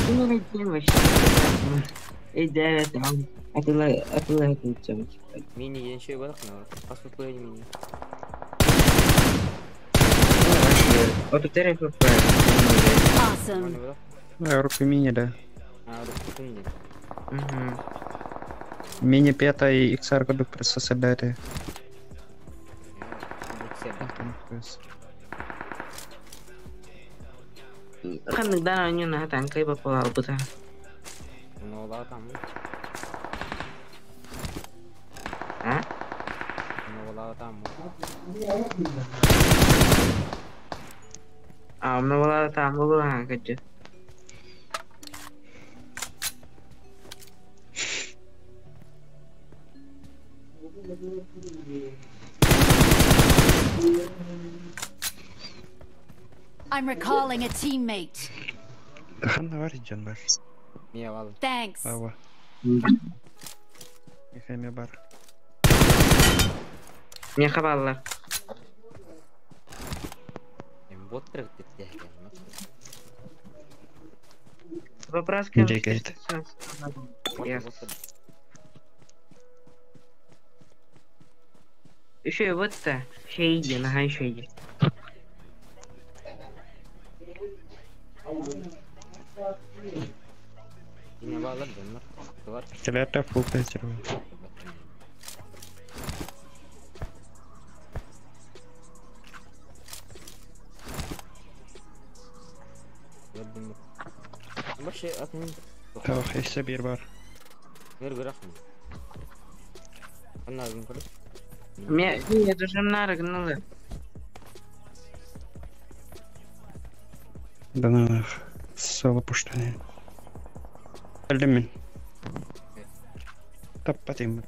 Ini lagi masih. Да, там. Атылай күтсем. Мини еншей бар мына. Паспортлай мини. Вот это рефлексия. Awesome. Руку мини, да. Руку мини. Мини 5 и XR коду просто создали. Kan negara nyo na tangkay pa pala ubuta. Wala tamu. Ha? Wala tamu. Wala tamu lang kadyo. I'm recalling a teammate. Thanks. Мен хабарлар. Боттыр кетті. Вопрос Дегейт. Еще вот-то. Шейди, нахай шейди. Yine bağlar bunlar. Var. Телята фул тестировал. Gördüm. Ama şey atın. Тох, еще бир бар. Ver bırakma. Ana lazım kırık. Я даже нарыгнула. Да ну нах. Соло пуштане. Өлдім мен. Таппатайым.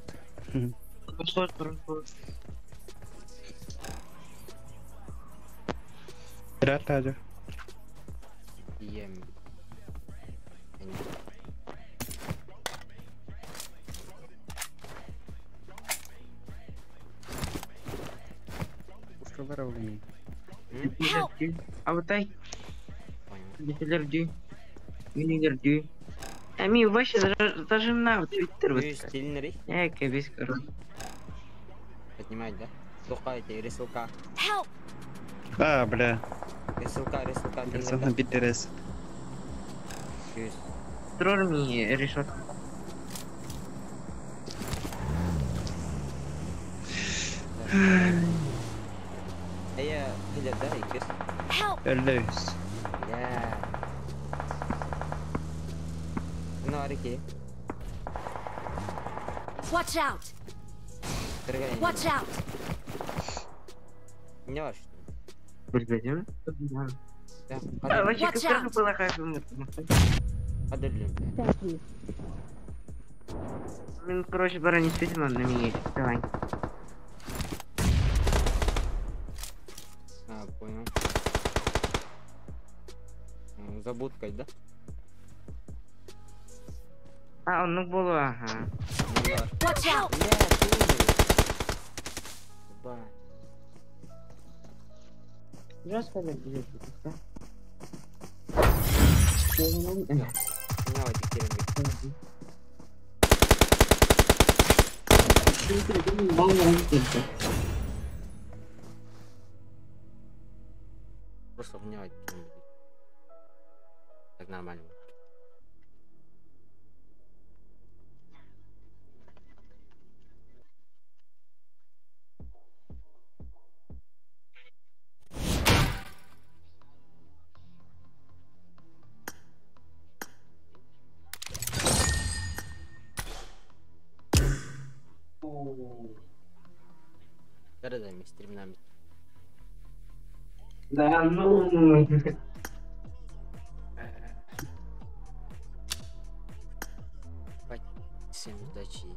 Пират аja. Ем. Ушкалар ауылымен. Абытай. Дефилерді. Юнилерді. Әми вообще даже на Твиттер вот. Стильный. Без короче. Поднимать, да? Слухайте, рисунка. А, бля. Рисунка. Персона битерес. Трорми решет. Я видел, да, и честно. Өлдөйс. Да. Ну, арики. Watch out! Watch out! Не ваш. Бригадир? Да. А вообще Watch как out! было как Подожди. Блин, короче, барани действительно на меня. Давай. А, понял. Забудкой, да? А, ну было, ага. Watch out! Жестко будет, да? Просто гневать. Так нормально. Когда мы стримнами? Да, ну... Всем удачи.